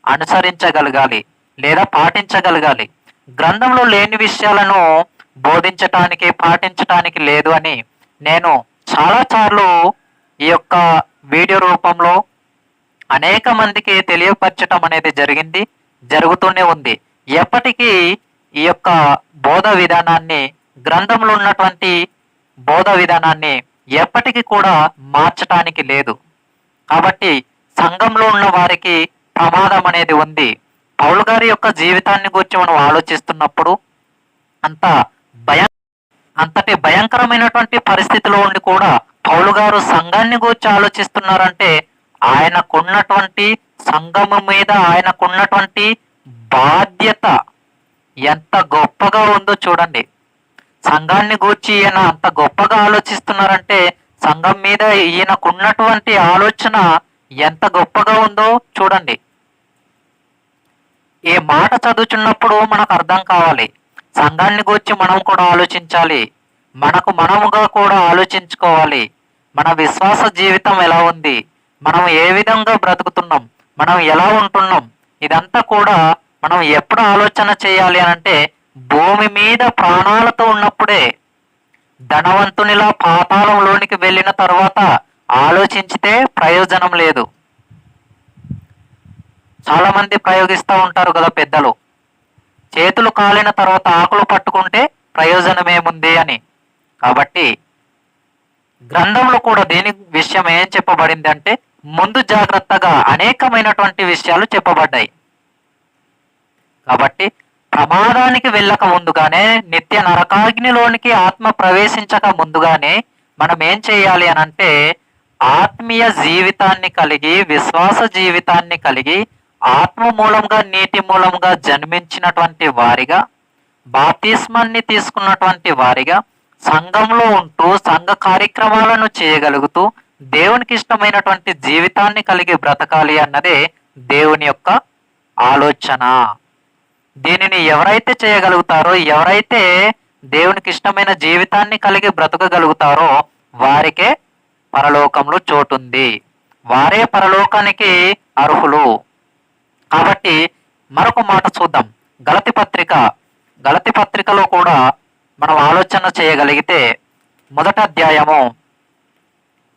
అనుసరించగలగాలి లేదా పాటించగలగాలి. గ్రంథంలో లేని విషయాలను బోధించటానికి పాటించటానికి లేదు అని నేను చాలా సార్లు ఈ యొక్క వీడియో రూపంలో అనేక మందికి తెలియపరచటం అనేది జరిగింది, జరుగుతూనే ఉంది. ఎప్పటికీ ఈ యొక్క బోధ విధానాన్ని, గ్రంథంలో ఉన్నటువంటి బోధ విధానాన్ని ఎప్పటికీ కూడా మార్చటానికి లేదు. కాబట్టి సంఘంలో ఉన్న వారికి ప్రమాదం అనేది ఉంది. పౌలు గారి యొక్క జీవితాన్ని గురించి మనం ఆలోచిస్తున్నప్పుడు అంత అంతటి భయంకరమైనటువంటి పరిస్థితిలో ఉండి కూడా పౌలు గారు సంఘాన్ని గురించి ఆలోచిస్తున్నారంటే ఆయనకున్నటువంటి సంఘము మీద ఆయనకున్నటువంటి బాధ్యత ఎంత గొప్పగా ఉందో చూడండి. సంఘాన్ని గూర్చి ఈయన అంత గొప్పగా ఆలోచిస్తున్నారంటే సంఘం మీద ఈయనకున్నటువంటి ఆలోచన ఎంత గొప్పగా ఉందో చూడండి. ఈ మాట చదువుతున్నప్పుడు మనకు అర్థం కావాలి. సంఘాన్ని గూర్చి మనం కూడా ఆలోచించాలి. మనకు మనముగా కూడా ఆలోచించుకోవాలి. మన విశ్వాస జీవితం ఎలా ఉంది, మనం ఏ విధంగా బ్రతుకుతున్నాం, మనం ఎలా ఉంటున్నాం, ఇదంతా కూడా మనం ఎప్పుడు ఆలోచన చేయాలి అనంటే భూమి మీద ప్రాణాలతో ఉన్నప్పుడే. ధనవంతునిలా పాతాళంలోనికి వెళ్ళిన తర్వాత ఆలోచించితే ప్రయోజనం లేదు. చాలా మంది ప్రయోగిస్తూ ఉంటారు కదా పెద్దలు, చేతులు కాలిన తర్వాత ఆకులు పట్టుకుంటే ప్రయోజనం ఏముంది అని. కాబట్టి గ్రంథంలో కూడా దేని విషయం ఏం చెప్పబడింది అంటే ముందు జాగ్రత్తగా అనేకమైనటువంటి విషయాలు చెప్పబడ్డాయి. కాబట్టి ప్రమాదానికి వెళ్ళక ముందుగానే, నిత్య నరకాగ్నిలోనికి ఆత్మ ప్రవేశించక ముందుగానే మనం ఏం చేయాలి అనంటే ఆత్మీయ జీవితాన్ని కలిగి, విశ్వాస జీవితాన్ని కలిగి, ఆత్మ మూలంగా నీటి మూలంగా జన్మించినటువంటి వారిగా, బాప్తిస్మాన్ని తీసుకున్నటువంటి వారిగా సంఘంలో ఉంటూ సంఘ కార్యక్రమాలను చేయగలుగుతూ దేవునికి ఇష్టమైనటువంటి జీవితాన్ని కలిగి బ్రతకాలి అన్నదే దేవుని యొక్క ఆలోచన. దీనిని ఎవరైతే చేయగలుగుతారో, ఎవరైతే దేవునికి ఇష్టమైన జీవితాన్ని కలిగి బ్రతకగలుగుతారో వారికే పరలోకంలో చోటుంది. వారే పరలోకానికి అర్హులు. కాబట్టి మరొక మాట చూద్దాం. గలతి పత్రికలో కూడా మనం ఆలోచన చేయగలిగితే మొదటి అధ్యాయము,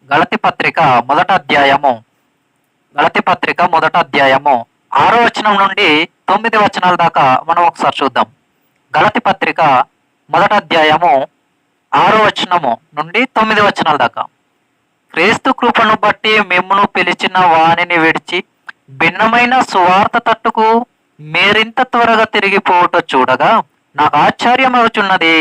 గలతి పత్రిక మొదటి అధ్యాయము 6వ వచనం నుండి 9 వచనాల దాకా మనం ఒకసారి చూద్దాం. గలతి పత్రిక మొదటి అధ్యాయము 6వ వచనము నుండి 9 వచనాల దాకా. క్రీస్తు కృపను బట్టి మిమ్మును పిలిచిన వానిని విడిచి భిన్నమైన సువార్త తట్టుకు మీరింత త్వరగా తిరిగిపోవట చూడగా నాకు ఆశ్చర్యం అవుతున్నది.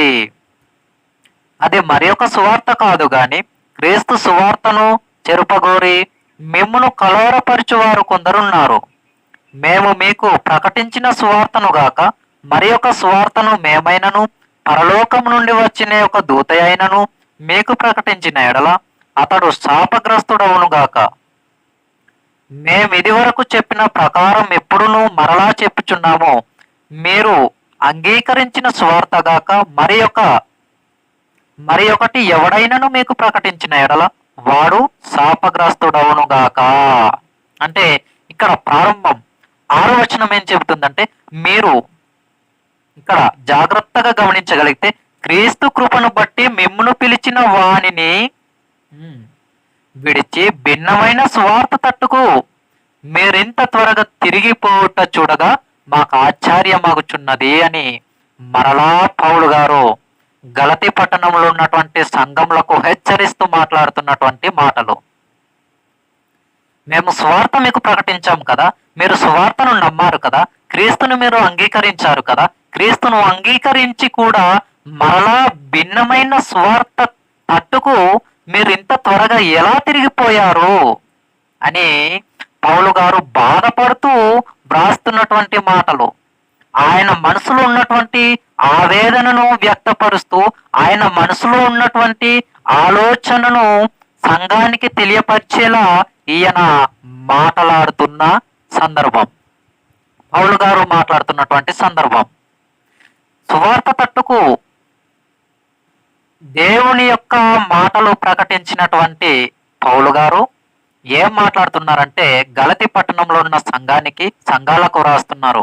అది మరి ఒక సువార్త కాదు గాని క్రీస్తు సువార్తను చెరుపగోరి మిమ్మును కలవరపరచువారు కొందరున్నారు. మేము మీకు ప్రకటించిన సువార్తను గాక మరి ఒక సువార్తను మేమైనను పరలోకం నుండి వచ్చిన ఒక దూత అయినను మీకు ప్రకటించిన ఎడల అతడు శాపగ్రస్తుడవును గాక. మేమిది వరకు చెప్పిన ప్రకారం ఎప్పుడునూ మరలా చెప్పుచున్నాము, మీరు అంగీకరించిన సువార్త గాక మరి ఒకటి ఎవడైనను మీకు ప్రకటించిన ఎడల వాడు శాపగ్రస్తుడవును గాక. అంటే ఇక్కడ ప్రారంభం 6వ వచనం ఏం చెబుతుందంటే, మీరు ఇక్కడ జాగ్రత్తగా గమనించగలిగితే క్రీస్తు కృపను బట్టి మిమ్మును పిలిచిన వానిని విడిచి భిన్నమైన స్వార్థ తట్టుకు మీరింత త్వరగా తిరిగిపోవుట చూడగా మాకు ఆశ్చర్యమగుచున్నది అని మరలా పౌలు గారు గలతీ పట్టణంలో ఉన్నటువంటి సంఘములకు హెచ్చరిస్తూ మాట్లాడుతున్నటువంటి మాటలు. మేము సువార్త మీకు ప్రకటించాం కదా, మీరు సువార్తను నమ్మారు కదా, క్రీస్తును మీరు అంగీకరించారు కదా, క్రీస్తును అంగీకరించి కూడా మరలా భిన్నమైన సువార్త తట్టుకు మీరు ఇంత త్వరగా ఎలా తిరిగిపోయారు అని పౌలు గారు బాధపడుతూ వ్రాస్తున్నటువంటి మాటలు. ఆయన మనసులో ఉన్నటువంటి ఆవేదనను వ్యక్తపరుస్తూ ఆయన మనసులో ఉన్నటువంటి ఆలోచనను సంఘానికి తెలియపరిచేలా ఈయన మాట్లాడుతున్న సందర్భం, పౌలు గారు మాట్లాడుతున్నటువంటి సందర్భం. సువార్త తట్టుకు దేవుని యొక్క మాటలు ప్రకటించినటువంటి పౌలు గారు ఏం మాట్లాడుతున్నారంటే గలతీ పట్టణంలో ఉన్న సంఘాలకు రాస్తున్నారు,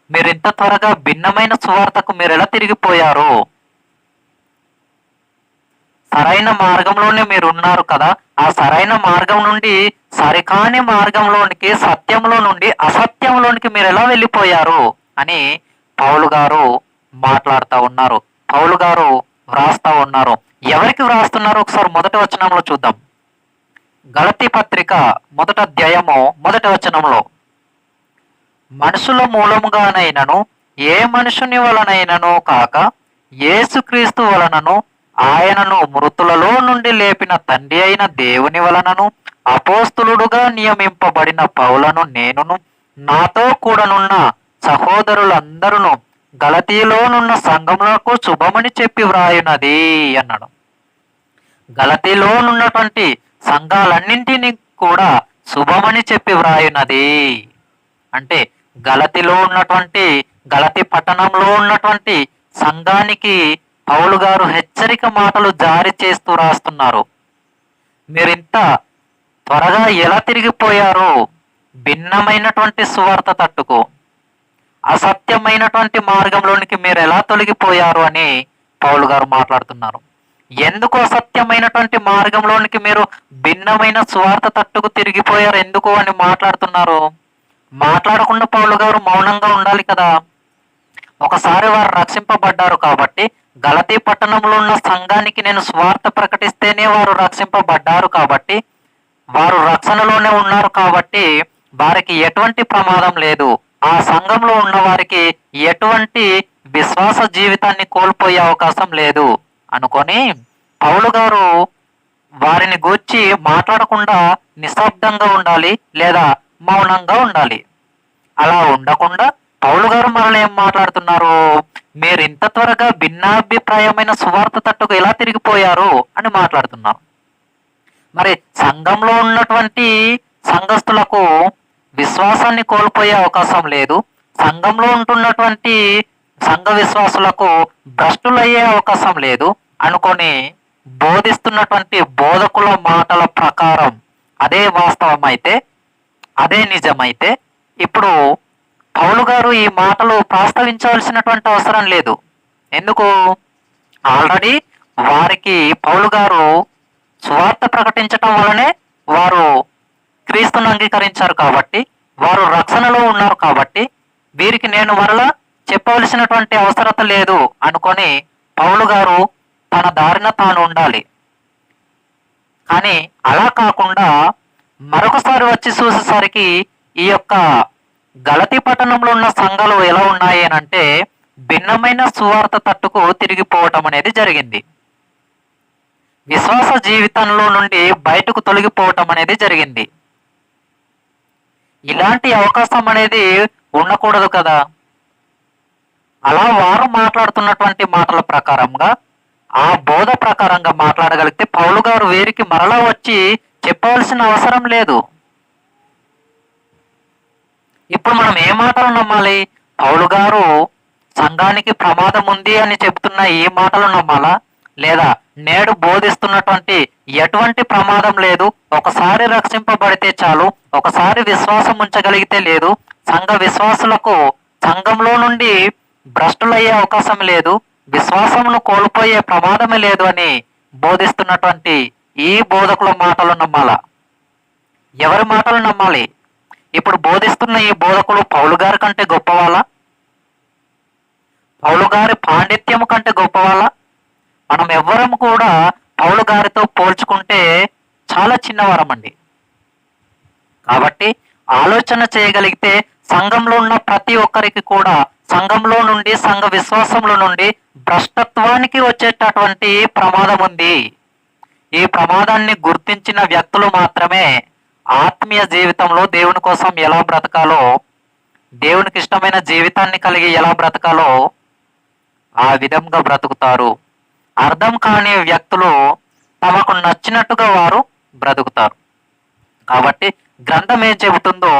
మీరు ఇంత త్వరగా భిన్నమైన సువార్తకు మీరు ఎలా తిరిగిపోయారు? సరైన మార్గంలోనే మీరు ఉన్నారు కదా, ఆ సరైన మార్గం నుండి సరికాని మార్గంలోనికి, సత్యంలో నుండి అసత్యంలోనికి మీరు ఎలా వెళ్ళిపోయారు అని పౌలు గారు మాట్లాడుతూ ఉన్నారు, పౌలు గారు వ్రాస్తా ఉన్నారు. ఎవరికి వ్రాస్తున్నారు ఒకసారి మొదటి వచనంలో చూద్దాం. గలతీ పత్రిక 1వ అధ్యాయము 1వ వచనంలో, మనుషుల మూలముగానైనను ఏ మనుషుని వలనైనను కాక యేసుక్రీస్తు వలనను ఆయనను మృతులలో నుండి లేపిన తండ్రి అయిన దేవుని వలనను అపోస్తులుడుగా నియమింపబడిన పౌలను నేనును నాతో కూడనున్న సహోదరులందరూ గలతీలోనున్న సంఘములకు శుభమని చెప్పి వ్రాయునది అన్నాడు. గలతీలోనున్నటువంటి సంఘాలన్నింటినీ కూడా శుభమని చెప్పి వ్రాయునది అంటే గలతీలో ఉన్నటువంటి గలతీ పట్టణంలో ఉన్నటువంటి సంఘానికి పౌలు గారు హెచ్చరిక మాటలు జారీ చేస్తూ రాస్తున్నారు. మీరింత త్వరగా ఎలా తిరిగిపోయారు? భిన్నమైనటువంటి సువార్త తట్టుకు, అసత్యమైనటువంటి మార్గంలోనికి మీరు ఎలా తొలగిపోయారు అని పౌలు గారు మాట్లాడుతున్నారు. ఎందుకు అసత్యమైనటువంటి మార్గంలోనికి మీరు భిన్నమైన సువార్త తట్టుకు తిరిగిపోయారు ఎందుకు అని మాట్లాడుతున్నారు? మాట్లాడకుండా పౌలు గారు మౌనంగా ఉండాలి కదా. ఒకసారి వారు రక్షింపబడ్డారు కాబట్టి, గలతీ పట్టణంలో ఉన్న సంఘానికి నేను స్వార్థ ప్రకటిస్తేనే వారు రక్షింపబడ్డారు కాబట్టి, వారు రక్షణలోనే ఉన్నారు కాబట్టి వారికి ఎటువంటి ప్రమాదం లేదు, ఆ సంఘంలో ఉన్న వారికి ఎటువంటి విశ్వాస జీవితాన్ని కోల్పోయే అవకాశం లేదు అనుకొని పౌలు గారు వారిని గూర్చి మాట్లాడకుండా నిశ్శబ్దంగా ఉండాలి లేదా మౌనంగా ఉండాలి. అలా ఉండకుండా పౌలు గారు మరలా ఏం మాట్లాడుతున్నారు? మీరు ఇంత త్వరగా భిన్నాభిప్రాయమైన సువార్త తట్టుకు ఎలా తిరిగిపోయారు అని మాట్లాడుతున్నారు. మరి సంఘంలో ఉన్నటువంటి సంఘస్థులకు విశ్వాసాన్ని కోల్పోయే అవకాశం లేదు, సంఘంలో ఉంటున్నటువంటి సంఘ విశ్వాసులకు భ్రష్టులయ్యే అవకాశం లేదు అనుకొని బోధిస్తున్నటువంటి బోధకుల మాటల ప్రకారం అదే వాస్తవం అయితే, అదే నిజమైతే ఇప్పుడు పౌలు గారు ఈ మాటలు ప్రస్తావించాల్సినటువంటి అవసరం లేదు. ఎందుకు? ఆల్రెడీ వారికి పౌలు గారు సువార్త ప్రకటించటం వల్లనే వారు క్రీస్తును అంగీకరించారు కాబట్టి, వారు రక్షణలో ఉన్నారు కాబట్టి వీరికి నేను మరలా చెప్పవలసినటువంటి అవసరత లేదు అనుకొని పౌలు గారు తన దారిన తాను ఉండాలి. కానీ అలా కాకుండా మరొకసారి వచ్చి చూసేసరికి ఈ యొక్క గలతీ పట్టణంలో ఉన్న సంఘాలు ఎలా ఉన్నాయి అని అంటే భిన్నమైన సువార్త తట్టుకు తిరిగిపోవటం అనేది జరిగింది. విశ్వాస జీవితంలో నుండి బయటకు తొలగిపోవటం అనేది జరిగింది. ఇలాంటి అవకాశం అనేది ఉండకూడదు కదా. అలా వారు మాట్లాడుతున్నటువంటి మాటల ప్రకారంగా, ఆ బోధ ప్రకారంగా మాట్లాడగలిగితే పౌలు గారు వీరికి మరలా వచ్చి చెప్పవలసిన అవసరం లేదు. ఇప్పుడు మనం ఏ మాటలు నమ్మాలి? పౌలు గారు సంఘానికి ప్రమాదం ఉంది అని చెబుతున్న ఈ మాటలు నమ్మాలా? లేదా నేడు బోధిస్తున్నటువంటి ఎటువంటి ప్రమాదం లేదు, ఒకసారి రక్షింపబడితే చాలు, ఒకసారి విశ్వాసం ఉంచగలిగితే లేదు, సంఘ విశ్వాసులకు సంఘంలో నుండి భ్రష్టులయ్యే అవకాశం లేదు, విశ్వాసమును కోల్పోయే ప్రమాదమే లేదు అని బోధిస్తున్నటువంటి ఈ బోధకుల మాటలు నమ్మాలా? ఎవరి మాటలు నమ్మాలి? ఇప్పుడు బోధిస్తున్న ఈ బోధకులు పౌలు గారి కంటే గొప్పవాళ్ళ? పౌలు గారి పాండిత్యము కంటే గొప్పవాళ్ళ? మనం ఎవ్వరం కూడా పౌలు గారితో పోల్చుకుంటే చాలా చిన్నవారమండి. కాబట్టి ఆలోచన చేయగలిగితే సంఘంలో ఉన్న ప్రతి ఒక్కరికి కూడా సంఘంలో నుండి, సంఘ విశ్వాసంలో నుండి భ్రష్టత్వానికి వచ్చేటటువంటి ప్రమాదం ఉంది. ఈ ప్రమాదాన్ని గుర్తించిన వ్యక్తులు మాత్రమే ఆత్మీయ జీవితంలో దేవుని కోసం ఎలా బ్రతకాలో, దేవునికి ఇష్టమైన జీవితాన్ని కలిగి ఎలా బ్రతకాలో ఆ విధంగా బ్రతుకుతారు. అర్థం కాని వ్యక్తులు తమకు నచ్చినట్టుగా వారు బ్రతుకుతారు. కాబట్టి గ్రంథం ఏం చెబుతుందో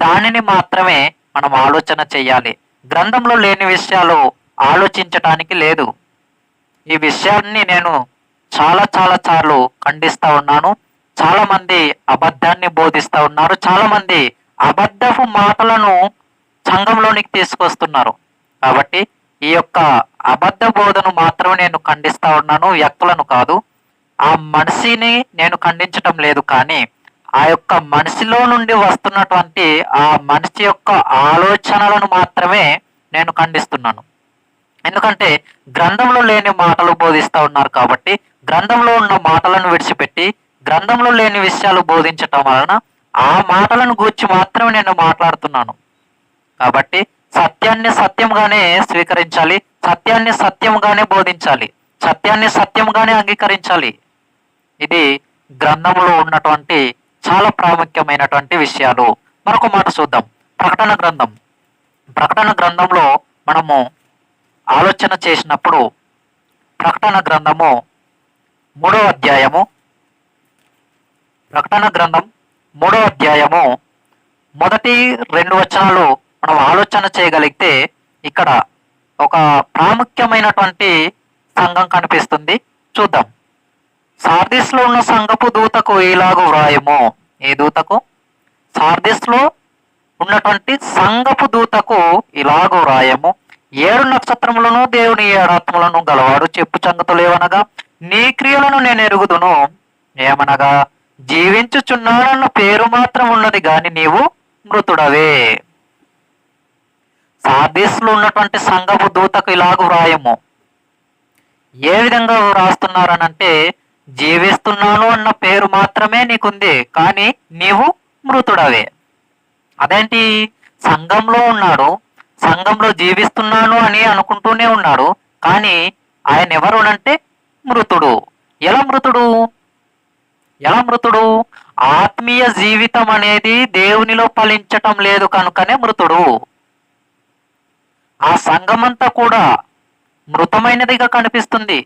దానిని మాత్రమే మనం ఆలోచన చెయ్యాలి. గ్రంథంలో లేని విషయాలు ఆలోచించటానికి లేదు. ఈ విషయాన్ని నేను చాలా సార్లు ఖండిస్తా ఉన్నాను. చాలా మంది అబద్ధాన్ని బోధిస్తా ఉన్నారు. చాలా మంది అబద్ధపు మాటలను సంఘంలోనికి తీసుకొస్తున్నారు. కాబట్టి ఈ యొక్క అబద్ధ బోధను మాత్రం నేను ఖండిస్తా ఉన్నాను, వ్యక్తులను కాదు. ఆ మనిషిని నేను ఖండించటం లేదు, కానీ ఆ యొక్క మనిషిలో నుండి వస్తున్నటువంటి ఆ మనిషి యొక్క ఆలోచనలను మాత్రమే నేను ఖండిస్తున్నాను. ఎందుకంటే గ్రంథంలో లేని మాటలు బోధిస్తూ ఉన్నారు. కాబట్టి గ్రంథంలో ఉన్న మాటలను విడిచిపెట్టి గ్రంథంలో లేని విషయాలు బోధించటం వలన ఆ మాటలను గూర్చి మాత్రమే నేను మాట్లాడుతున్నాను. కాబట్టి సత్యాన్ని సత్యంగానే స్వీకరించాలి, సత్యాన్ని సత్యంగానే బోధించాలి, సత్యాన్ని సత్యంగానే అంగీకరించాలి. ఇది గ్రంథంలో ఉన్నటువంటి చాలా ప్రాముఖ్యమైనటువంటి విషయాలు. మరొక మాట చూద్దాం. ప్రకటన గ్రంథంలో మనము ఆలోచన చేసినప్పుడు ప్రకటన గ్రంథము 3వ అధ్యాయము మొదటి 2 వచనాలు మనం ఆలోచన చేయగలిగితే ఇక్కడ ఒక ప్రాముఖ్యమైనటువంటి సంఘం కనిపిస్తుంది. చూద్దాం. సార్దిస్లో ఉన్న సంఘపు దూతకు ఇలాగూ వ్రాయము. ఏ దూతకు? సార్దిస్లో ఉన్నటువంటి సంఘపు దూతకు ఇలాగూ వ్రాయము. 7 నక్షత్రములను దేవుని 7 ఆత్మలను గలవాడు చెప్పు సంగతులు ఏమనగా, నీ క్రియలను నేను ఎరుగుదును. ఏమనగా, జీవించుచున్నాడన్న పేరు మాత్రం ఉన్నది గాని నీవు మృతుడవే. సార్దిస్లో ఉన్నటువంటి సంఘపు దూతకు ఇలాగూ వ్రాయము. ఏ విధంగా వ్రాస్తున్నారనంటే, జీవిస్తున్నాను అన్న పేరు మాత్రమే నీకుంది, కానీ నీవు మృతుడవే. అదేంటి? సంఘంలో ఉన్నాడు, సంఘంలో జీవిస్తున్నాను అని అనుకుంటూనే ఉన్నాడు, కానీ ఆయన ఎవరు అంటే మృతుడు. ఎలా మృతుడు? ఆత్మీయ జీవితం అనేది దేవునిలో ఫలించటం లేదు కనుకనే మృతుడు. ఆ సంఘమంతా కూడా మృతమైనదిగా కనిపిస్తుంది.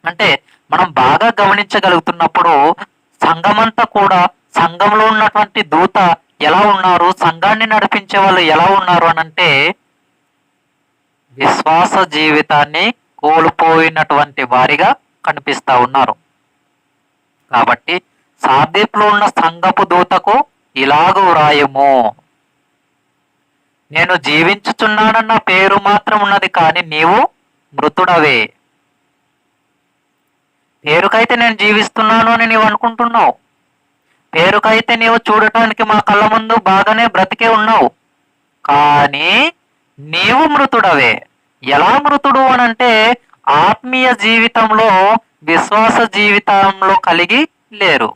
అంటే మనం బాగా గమనించగలుగుతున్నప్పుడు సంఘమంతా కూడా, సంఘంలో ఉన్నటువంటి దూత ఎలా ఉన్నారు, సంఘాన్ని నడిపించే వాళ్ళు ఎలా ఉన్నారు అనంటే విశ్వాస జీవితాన్ని కోల్పోయినటువంటి వారిగా కనిపిస్తా ఉన్నారు. కాబట్టి సార్దీపులో ఉన్న సంఘపు దూతకు ఇలాగూ వ్రాయము. నేను జీవించుచున్నానన్న పేరు మాత్రం ఉన్నది, కానీ నీవు మృతుడవే. పేరుకైతే నేను జీవిస్తున్నాను అని నీవు అనుకుంటున్నావు, పేరుకైతే నీవు చూడటానికి మా కళ్ళ ముందు బాగానే బ్రతికే ఉన్నావు, కానీ నీవు మృతుడవే. ఎలా మృతుడు అనంటే ఆత్మీయ జీవితంలో, విశ్వాస జీవితంలో కలిగి లేరు.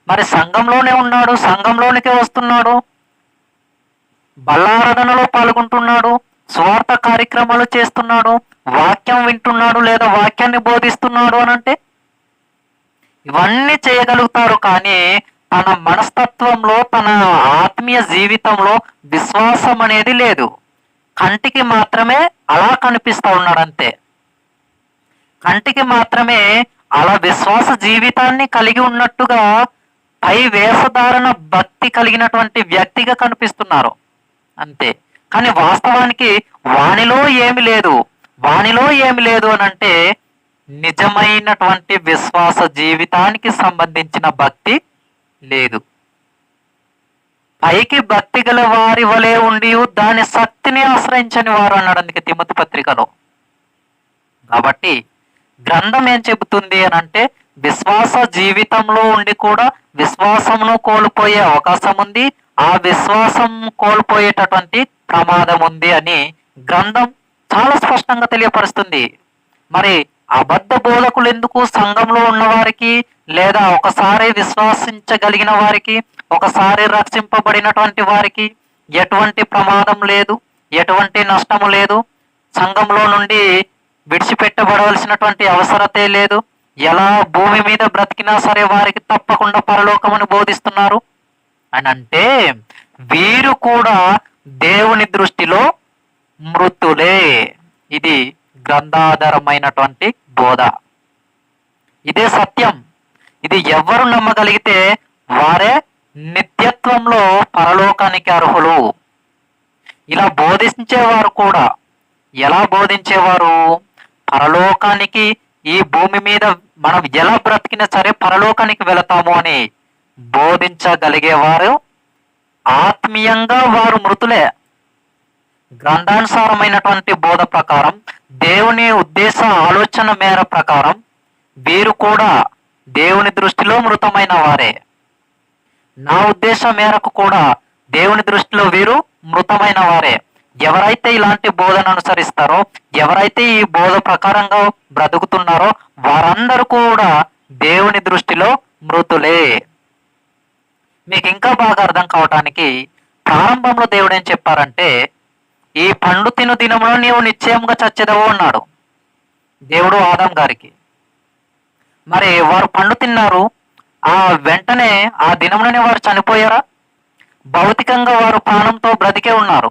మరి సంఘంలోనే ఉన్నాడు, సంఘంలోనికే వస్తున్నాడు, బల్లారాధనలో పాల్గొంటున్నాడు, స్వార్థ కార్యక్రమాలు చేస్తున్నాడు, వాక్యం వింటున్నాడు లేదా వాక్యాన్ని బోధిస్తున్నాడు అనంటే ఇవన్నీ చేయగలుగుతారు, కానీ తన మనస్తత్వంలో, తన ఆత్మీయ జీవితంలో విశ్వాసం అనేది లేదు. కంటికి మాత్రమే అలా కనిపిస్తూ ఉన్నాడు అంతే. కంటికి మాత్రమే అలా విశ్వాస జీవితాన్ని కలిగి ఉన్నట్టుగా పై వేషధారణ భక్తి కలిగినటువంటి వ్యక్తిగా కనిపిస్తున్నారు అంతే. కానీ వాస్తవానికి వానిలో ఏమి లేదు అనంటే నిజమైనటువంటి విశ్వాస జీవితానికి సంబంధించిన భక్తి లేదు. పైకి భక్తి గల వారి వలె ఉండి దాని శక్తిని ఆశ్రయించని వారు అన్నాడు అందుకే తిమోతి పత్రికలో. కాబట్టి గ్రంథం ఏం చెబుతుంది అనంటే విశ్వాస జీవితంలో ఉండి కూడా విశ్వాసమును కోల్పోయే అవకాశం ఉంది. ఆ విశ్వాసం కోల్పోయేటటువంటి ప్రమాదం ఉంది అని గ్రంథం చాలా స్పష్టంగా తెలియపరుస్తుంది. మరి అబద్ధ బోధకులు ఎందుకు సంఘంలో ఉన్న వారికి, లేదా ఒకసారి విశ్వాసించగలిగిన వారికి, ఒకసారి రక్షింపబడినటువంటి వారికి ఎటువంటి ప్రమాదం లేదు, ఎటువంటి నష్టము లేదు, సంఘంలో నుండి విడిచిపెట్టబడవలసినటువంటి అవసరతే లేదు, ఎలా భూమి మీద బ్రతికినా సరే వారికి తప్పకుండా పరలోకమని బోధిస్తున్నారు అని అంటే, వీరు కూడా దేవుని దృష్టిలో మృతులే. ఇది గ్రంథాధారమైనటువంటి బోధ. ఇదే సత్యం. ఇది ఎవరు నమ్మగలిగితే వారే నిత్యత్వంలో పరలోకానికి అర్హులు. ఇలా బోధించేవారు కూడా ఎలా బోధించేవారు? పరలోకానికి, ఈ భూమి మీద మనం ఎలా బ్రతికినా సరే పరలోకానికి వెళతాము అని బోధించగలిగేవారు ఆత్మీయంగా వారు మృతులే. గ్రంథానుసారమైనటువంటి బోధ ప్రకారం, దేవుని ఉద్దేశ ఆలోచన మేర ప్రకారం వీరు కూడా దేవుని దృష్టిలో మృతమైన వారే. నా ఉద్దేశం మేరకు కూడా దేవుని దృష్టిలో వీరు మృతమైన వారే. ఎవరైతే ఇలాంటి బోధన అనుసరిస్తారో, ఎవరైతే ఈ బోధ ప్రకారంగా బ్రతుకుతున్నారో వారందరూ కూడా దేవుని దృష్టిలో మృతులే. మీకు ఇంకా బాగా అర్థం కావటానికి ప్రారంభంలో దేవుడు ఏం చెప్పారంటే, ఈ పండు తిను దినములో నీవు నిశ్చయంగా చచ్చెదవు అన్నాడు దేవుడు ఆదాం గారికి. మరి వారు పండు తిన్నారు, ఆ వెంటనే ఆ దినములోనే వారు చనిపోయారా? భౌతికంగా వారు ప్రాణంతో బ్రతికే ఉన్నారు.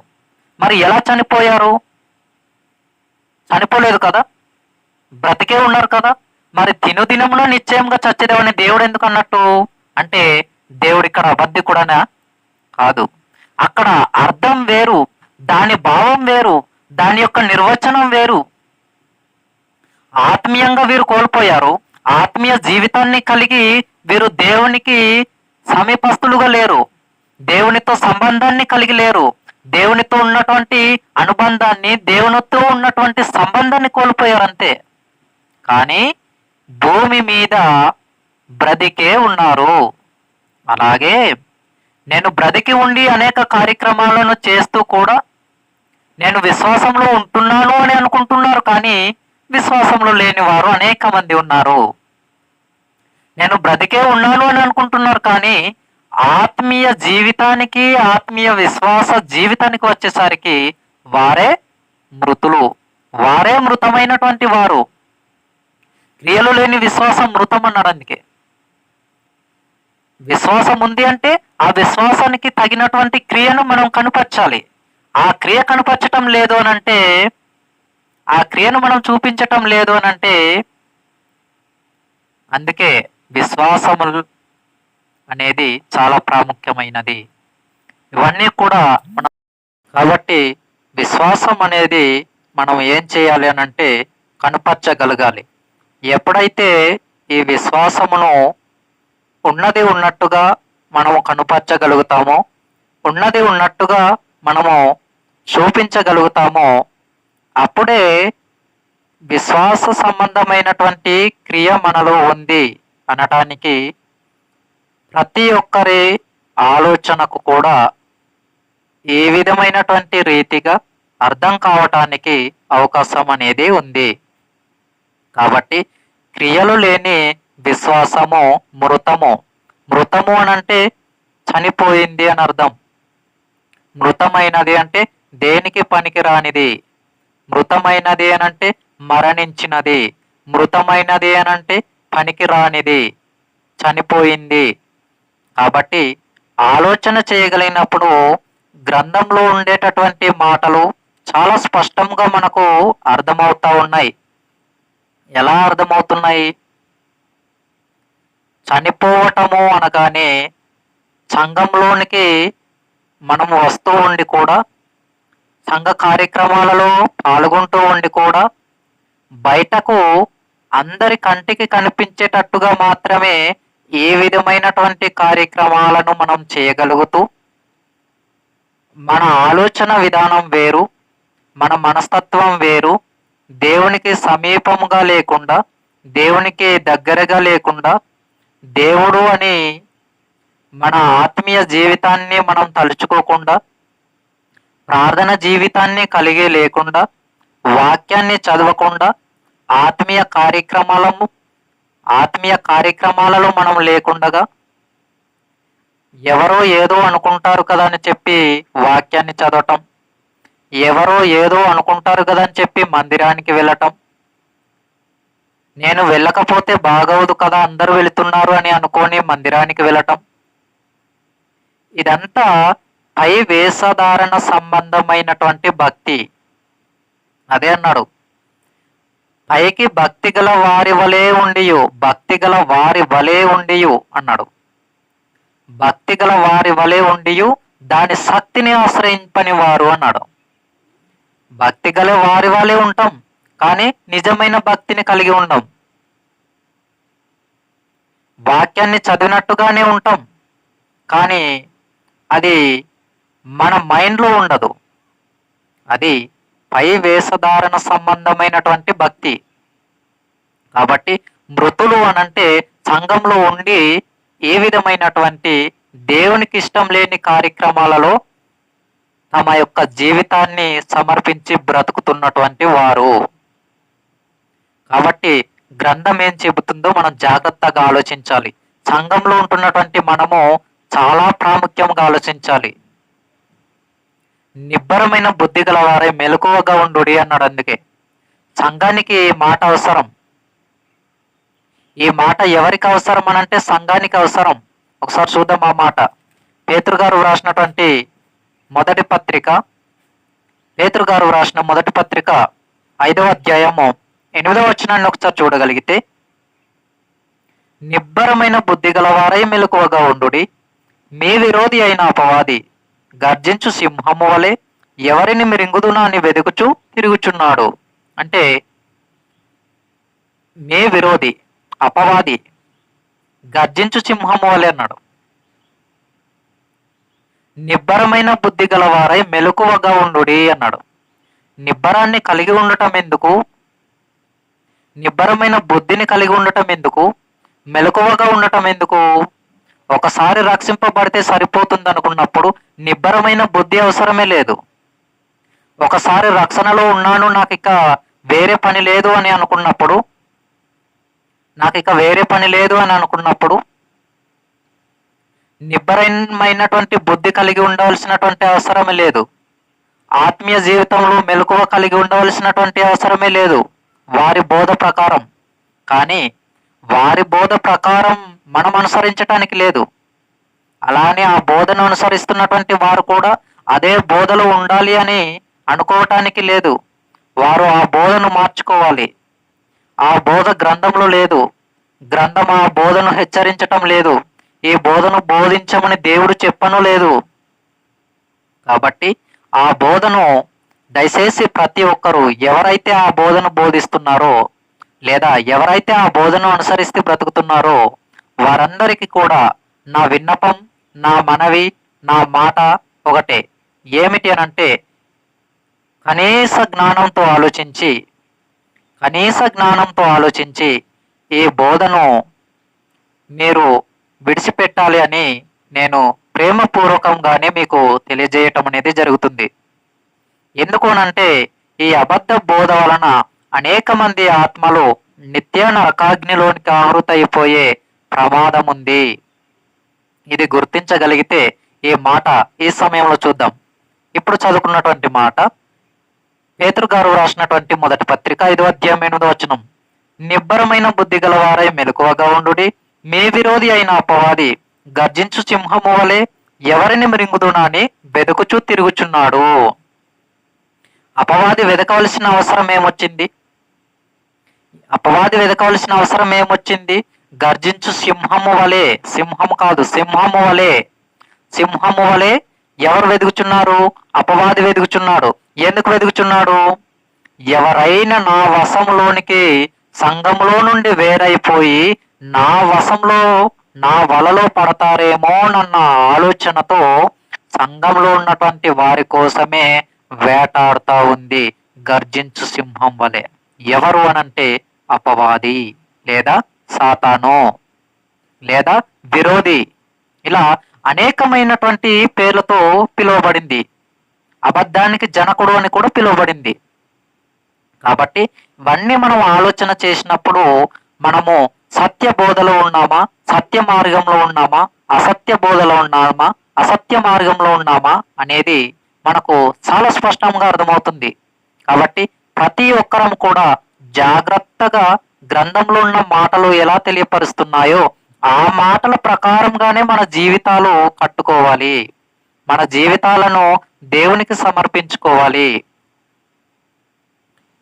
మరి ఎలా చనిపోయారు? చనిపోలేదు కదా, బ్రతికే ఉన్నారు కదా. మరి తిను దినములో నిశ్చయంగా చచ్చేదేవని దేవుడు ఎందుకు అన్నట్టు అంటే, దేవుడు ఇక్కడ అబద్ధికుడనా? కాదు. అక్కడ అర్థం వేరు, దాని భావం వేరు, దాని యొక్క నిర్వచనం వేరు. ఆత్మీయంగా వీరు కోల్పోయారు. ఆత్మీయ జీవితాన్ని కలిగి వీరు దేవునికి సమీపస్తులుగా లేరు, దేవునితో సంబంధాన్ని కలిగి లేరు, దేవునితో ఉన్నటువంటి అనుబంధాన్ని, దేవునితో ఉన్నటువంటి సంబంధాన్ని కోల్పోయారు అంతే. కానీ భూమి మీద బ్రతికే ఉన్నారు. అలాగే నేను బ్రతికి ఉండి అనేక కార్యక్రమాలను చేస్తూ కూడా నేను విశ్వాసంలో ఉంటున్నాను అని అనుకుంటున్నారు, కానీ విశ్వాసంలో లేని వారు అనేక మంది ఉన్నారు. నేను బ్రతికే ఉన్నాను అని అనుకుంటున్నారు, కానీ ఆత్మీయ జీవితానికి, ఆత్మీయ విశ్వాస జీవితానికి వచ్చేసరికి వారే మృతులు, వారే మృతమైనటువంటి వారు. క్రియలు లేని విశ్వాసం మృతం అన్నాడు. అందుకే విశ్వాసం ఉంది అంటే ఆ విశ్వాసానికి తగినటువంటి క్రియను మనం కనుపరచాలి. ఆ క్రియ కనుపరచటం లేదు అని అంటే, ఆ క్రియను మనం చూపించటం లేదు అని అంటే, అందుకే విశ్వాసములు అనేది చాలా ప్రాముఖ్యమైనది. ఇవన్నీ కూడా మనం, కాబట్టి విశ్వాసం అనేది మనం ఏం చేయాలి అని అంటే కనుపరచగలగాలి. ఎప్పుడైతే ఈ విశ్వాసమును ఉన్నది ఉన్నట్టుగా మనము కనుపరచగలుగుతామో, ఉన్నది ఉన్నట్టుగా మనము చూపించగలుగుతామో, అప్పుడే విశ్వాస సంబంధమైనటువంటి క్రియ మనలో ఉంది అనటానికి ప్రతి ఒక్కరి ఆలోచనకు కూడా ఏ విధమైనటువంటి రీతిగా అర్థం కావటానికి అవకాశం అనేది ఉంది. కాబట్టి క్రియలు లేని విశ్వాసము మృతము. మృతము అనంటే చనిపోయింది అని అర్థం. మృతమైనది అంటే దేనికి పనికి రానిది. మృతమైనది అనంటే మరణించినది. మృతమైనది అనంటే పనికి రానిది, చనిపోయింది. కాబట్టి ఆలోచన చేయగలిగినప్పుడు గ్రంథంలో ఉండేటటువంటి మాటలు చాలా స్పష్టంగా మనకు అర్థమవుతా ఉన్నాయి. ఎలా అర్థమవుతున్నాయి? చనిపోవటము అనగానే సంఘంలోనికి మనము వస్తూ ఉండి కూడా, సంఘ కార్యక్రమాలలో పాల్గొంటూ ఉండి కూడా, బయటకు అందరి కంటికి కనిపించేటట్టుగా మాత్రమే ఏ విధమైనటువంటి కార్యక్రమాలను మనం చేయగలుగుతూ, మన ఆలోచన విధానం వేరు, మన మనస్తత్వం వేరు, దేవునికి సమీపముగా లేకుండా దేవునికి దగ్గరగా లేకుండా, దేవుడు అని మన ఆత్మీయ జీవితాన్ని మనం తలుచుకోకుండా, ప్రార్థన జీవితాన్ని కలిగి లేకుండా, వాక్యాన్ని చదవకుండా, ఆత్మీయ కార్యక్రమాలను ఆత్మీయ కార్యక్రమాలలో మనం లేకుండగా, ఎవరో ఏదో అనుకుంటారు కదా అని చెప్పి వాక్యాన్ని చదవటం, ఎవరో ఏదో అనుకుంటారు కదా అని చెప్పి మందిరానికి వెళ్ళటం, నేను వెళ్ళకపోతే బాగవదు కదా అందరూ వెళుతున్నారు అని అనుకొని మందిరానికి వెళ్ళటం, ఇదంతా పై వేషధారణ సంబంధమైనటువంటి భక్తి. అదే అన్నాడు, పైకి భక్తి గల వారి వలె ఉండియు, భక్తి గల వారి వలె ఉండియు అన్నాడు. భక్తి గల వారి వలె ఉండియు దాని శక్తిని ఆశ్రయింపని వారు అన్నాడు. భక్తి గల వారి వలె ఉంటాం, కానీ నిజమైన భక్తిని కలిగి ఉండం. వాక్యాన్ని చదివినట్టుగానే ఉంటాం, కానీ అది మన మైండ్లో ఉండదు. అది పై వేషధారణ సంబంధమైనటువంటి భక్తి. కాబట్టి మృతులు అనంటే సంఘంలో ఉండి ఏ విధమైనటువంటి దేవునికి ఇష్టం లేని కార్యక్రమాలలో తమ యొక్క జీవితాన్ని సమర్పించి బ్రతుకుతున్నటువంటి వారు. కాబట్టి గ్రంథం ఏం చెబుతుందో మనం జాగ్రత్తగా ఆలోచించాలి. సంఘంలో ఉంటున్నటువంటి మనము చాలా ప్రాముఖ్యంగా ఆలోచించాలి. నిబ్బరమైన బుద్ధి గల వారే మెలకువగా ఉండుడి అన్నాడు. అందుకే సంఘానికి ఈ మాట అవసరం. ఈ మాట ఎవరికి అవసరం అనంటే సంఘానికి అవసరం. ఒకసారి చూద్దాం ఆ మాట. పేతురు గారు వ్రాసినటువంటి మొదటి పత్రిక, పేతురు గారు వ్రాసిన మొదటి పత్రిక 5వ అధ్యాయము 8వ వచనాన్ని ఒకసారి చూడగలిగితే, నిబ్బరమైన బుద్ధి గలవారై మెలకువగా ఉండుడి, మీ విరోధి అయిన అపవాది గర్జించు సింహము వలె ఎవరిని మిరింగుదునా అని వెదుకుచూ తిరుగుచున్నాడు. అంటే మీ విరోధి అపవాది గర్జించు సింహము వలె అన్నాడు. నిబ్బరమైన బుద్ధి గలవారై మెలకువగా ఉండుడి అన్నాడు. నిబ్బరాన్ని కలిగి ఉండటం ఎందుకు? నిబ్బరమైన బుద్ధిని కలిగి ఉండటం ఎందుకు? మెలకువగా ఉండటం ఎందుకు? ఒకసారి రక్షింపబడితే సరిపోతుంది అనుకున్నప్పుడు నిబ్బరమైన బుద్ధి అవసరమే లేదు. ఒకసారి రక్షణలో ఉన్నాను, నాకు ఇక వేరే పని లేదు అని అనుకున్నప్పుడు, నిబ్బరమైనటువంటి బుద్ధి కలిగి ఉండవలసినటువంటి అవసరమే లేదు. ఆత్మీయ జీవితంలో మెలకువ కలిగి ఉండవలసినటువంటి అవసరమే లేదు వారి బోధ ప్రకారం. కానీ వారి బోధ ప్రకారం మనం అనుసరించటానికి లేదు. అలానే ఆ బోధను అనుసరిస్తున్నటువంటి వారు కూడా అదే బోధలో ఉండాలి అని అనుకోవటానికి లేదు. వారు ఆ బోధను మార్చుకోవాలి. ఆ బోధ గ్రంథంలో లేదు. గ్రంథం ఆ బోధను హెచ్చరించటం లేదు. ఈ బోధను బోధించమని దేవుడు చెప్పను లేదు. కాబట్టి ఆ బోధను దయచేసి ప్రతి ఒక్కరూ ఎవరైతే ఆ బోధను బోధిస్తున్నారో లేదా ఎవరైతే ఆ బోధను అనుసరిస్తూ బ్రతుకుతున్నారో వారందరికీ కూడా నా విన్నపం, నా మనవి, నా మాట ఒకటే. ఏమిటి అనంటే, కనీస జ్ఞానంతో ఆలోచించి ఈ బోధను మీరు విడిచిపెట్టాలి అని నేను ప్రేమపూర్వకంగానే మీకు తెలియజేయటం అనేది జరుగుతుంది. ఎందుకు అనంటే, ఈ అబద్ధ బోధ వలన అనేక మంది ఆత్మలు నిత్య నరకాగ్నిలోనికి ఆహుతైపోయే ప్రమాదం ఉంది. ఇది గుర్తించగలిగితే ఈ మాట ఈ సమయంలో చూద్దాం. ఇప్పుడు చదువుకున్నటువంటి మాట పేతురు గారు రాసినటువంటి మొదటి పత్రిక 5వ అధ్యాయం 8వ వచనం. నిబ్బరమైన బుద్ధి గలవారై మెలకువగా ఉండుడి, మీ విరోధి అయిన అపవాది గర్జించు సింహము వలె ఎవరిని మృంగుదునా అని వెదుకుచూ తిరుగుచున్నాడు. అపవాది వెదకవలసిన అవసరం ఏమొచ్చింది? గర్జించు సింహము వలె, సింహము కాదు, సింహము వలె ఎవరు వెదుగుచున్నారు? అపవాది వెదుగుచున్నాడు. ఎందుకు వెదుగుచున్నాడు? ఎవరైనా నా వశంలోనికి సంఘంలో నుండి వేరైపోయి నా వలలో పడతారేమోనన్న ఆలోచనతో సంఘంలో ఉన్నటువంటి వారి కోసమే వేటాడుతూ ఉంది గర్జించు సింహం వలె. ఎవరు అనంటే అపవాది. లేదా సాతాను లేదా విరోధి, ఇలా అనేకమైనటువంటి పేర్లతో పిలువబడింది. అబద్ధానికి జనకుడు అని కూడా పిలువబడింది. కాబట్టి ఇవన్నీ మనం ఆలోచన చేసినప్పుడు మనము సత్య బోధలో ఉన్నామా, సత్య మార్గంలో ఉన్నామా, అసత్య బోధలో ఉన్నామా, అసత్య మార్గంలో ఉన్నామా అనేది మనకు చాలా స్పష్టంగా అర్థమవుతుంది. కాబట్టి ప్రతి ఒక్కరం కూడా జాగ్రత్తగా గ్రంథంలో ఉన్న మాటలు ఎలా తెలియపరుస్తున్నాయో ఆ మాటల ప్రకారంగానే మన జీవితాలు కట్టుకోవాలి. మన జీవితాలను దేవునికి సమర్పించుకోవాలి.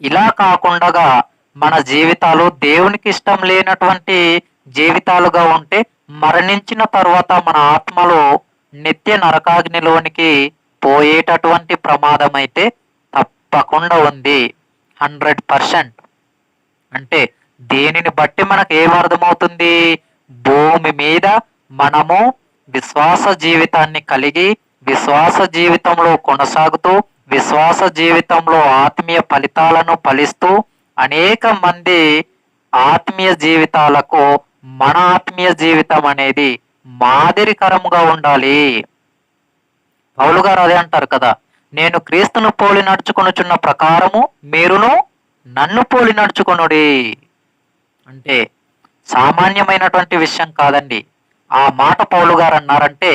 ఇలా కాకుండా మన జీవితాలు దేవునికి ఇష్టం లేనటువంటి జీవితాలుగా ఉంటే మరణించిన తర్వాత మన ఆత్మలో నిత్య నరకాగ్నిలోనికి పోయేటటువంటి ప్రమాదం అయితే తప్పకుండా ఉంది. 100%. అంటే దీనిని బట్టి మనకు ఏమర్థమవుతుంది? భూమి మీద మనము విశ్వాస జీవితాన్ని కలిగి విశ్వాస జీవితంలో కొనసాగుతూ విశ్వాస జీవితంలో ఆత్మీయ ఫలితాలను ఫలిస్తూ అనేక మంది ఆత్మీయ జీవితాలకు మన ఆత్మీయ జీవితం అనేది మాదిరికరముగా ఉండాలి. పౌలు గారు అదే అంటారు కదా, నేను క్రీస్తును పోలి నడుచుకొనుచున్న ప్రకారము మీరును నన్ను పోలి నడుచుకొనుడి. అంటే సామాన్యమైనటువంటి విషయం కాదండి. ఆ మాట పౌలు గారు అన్నారంటే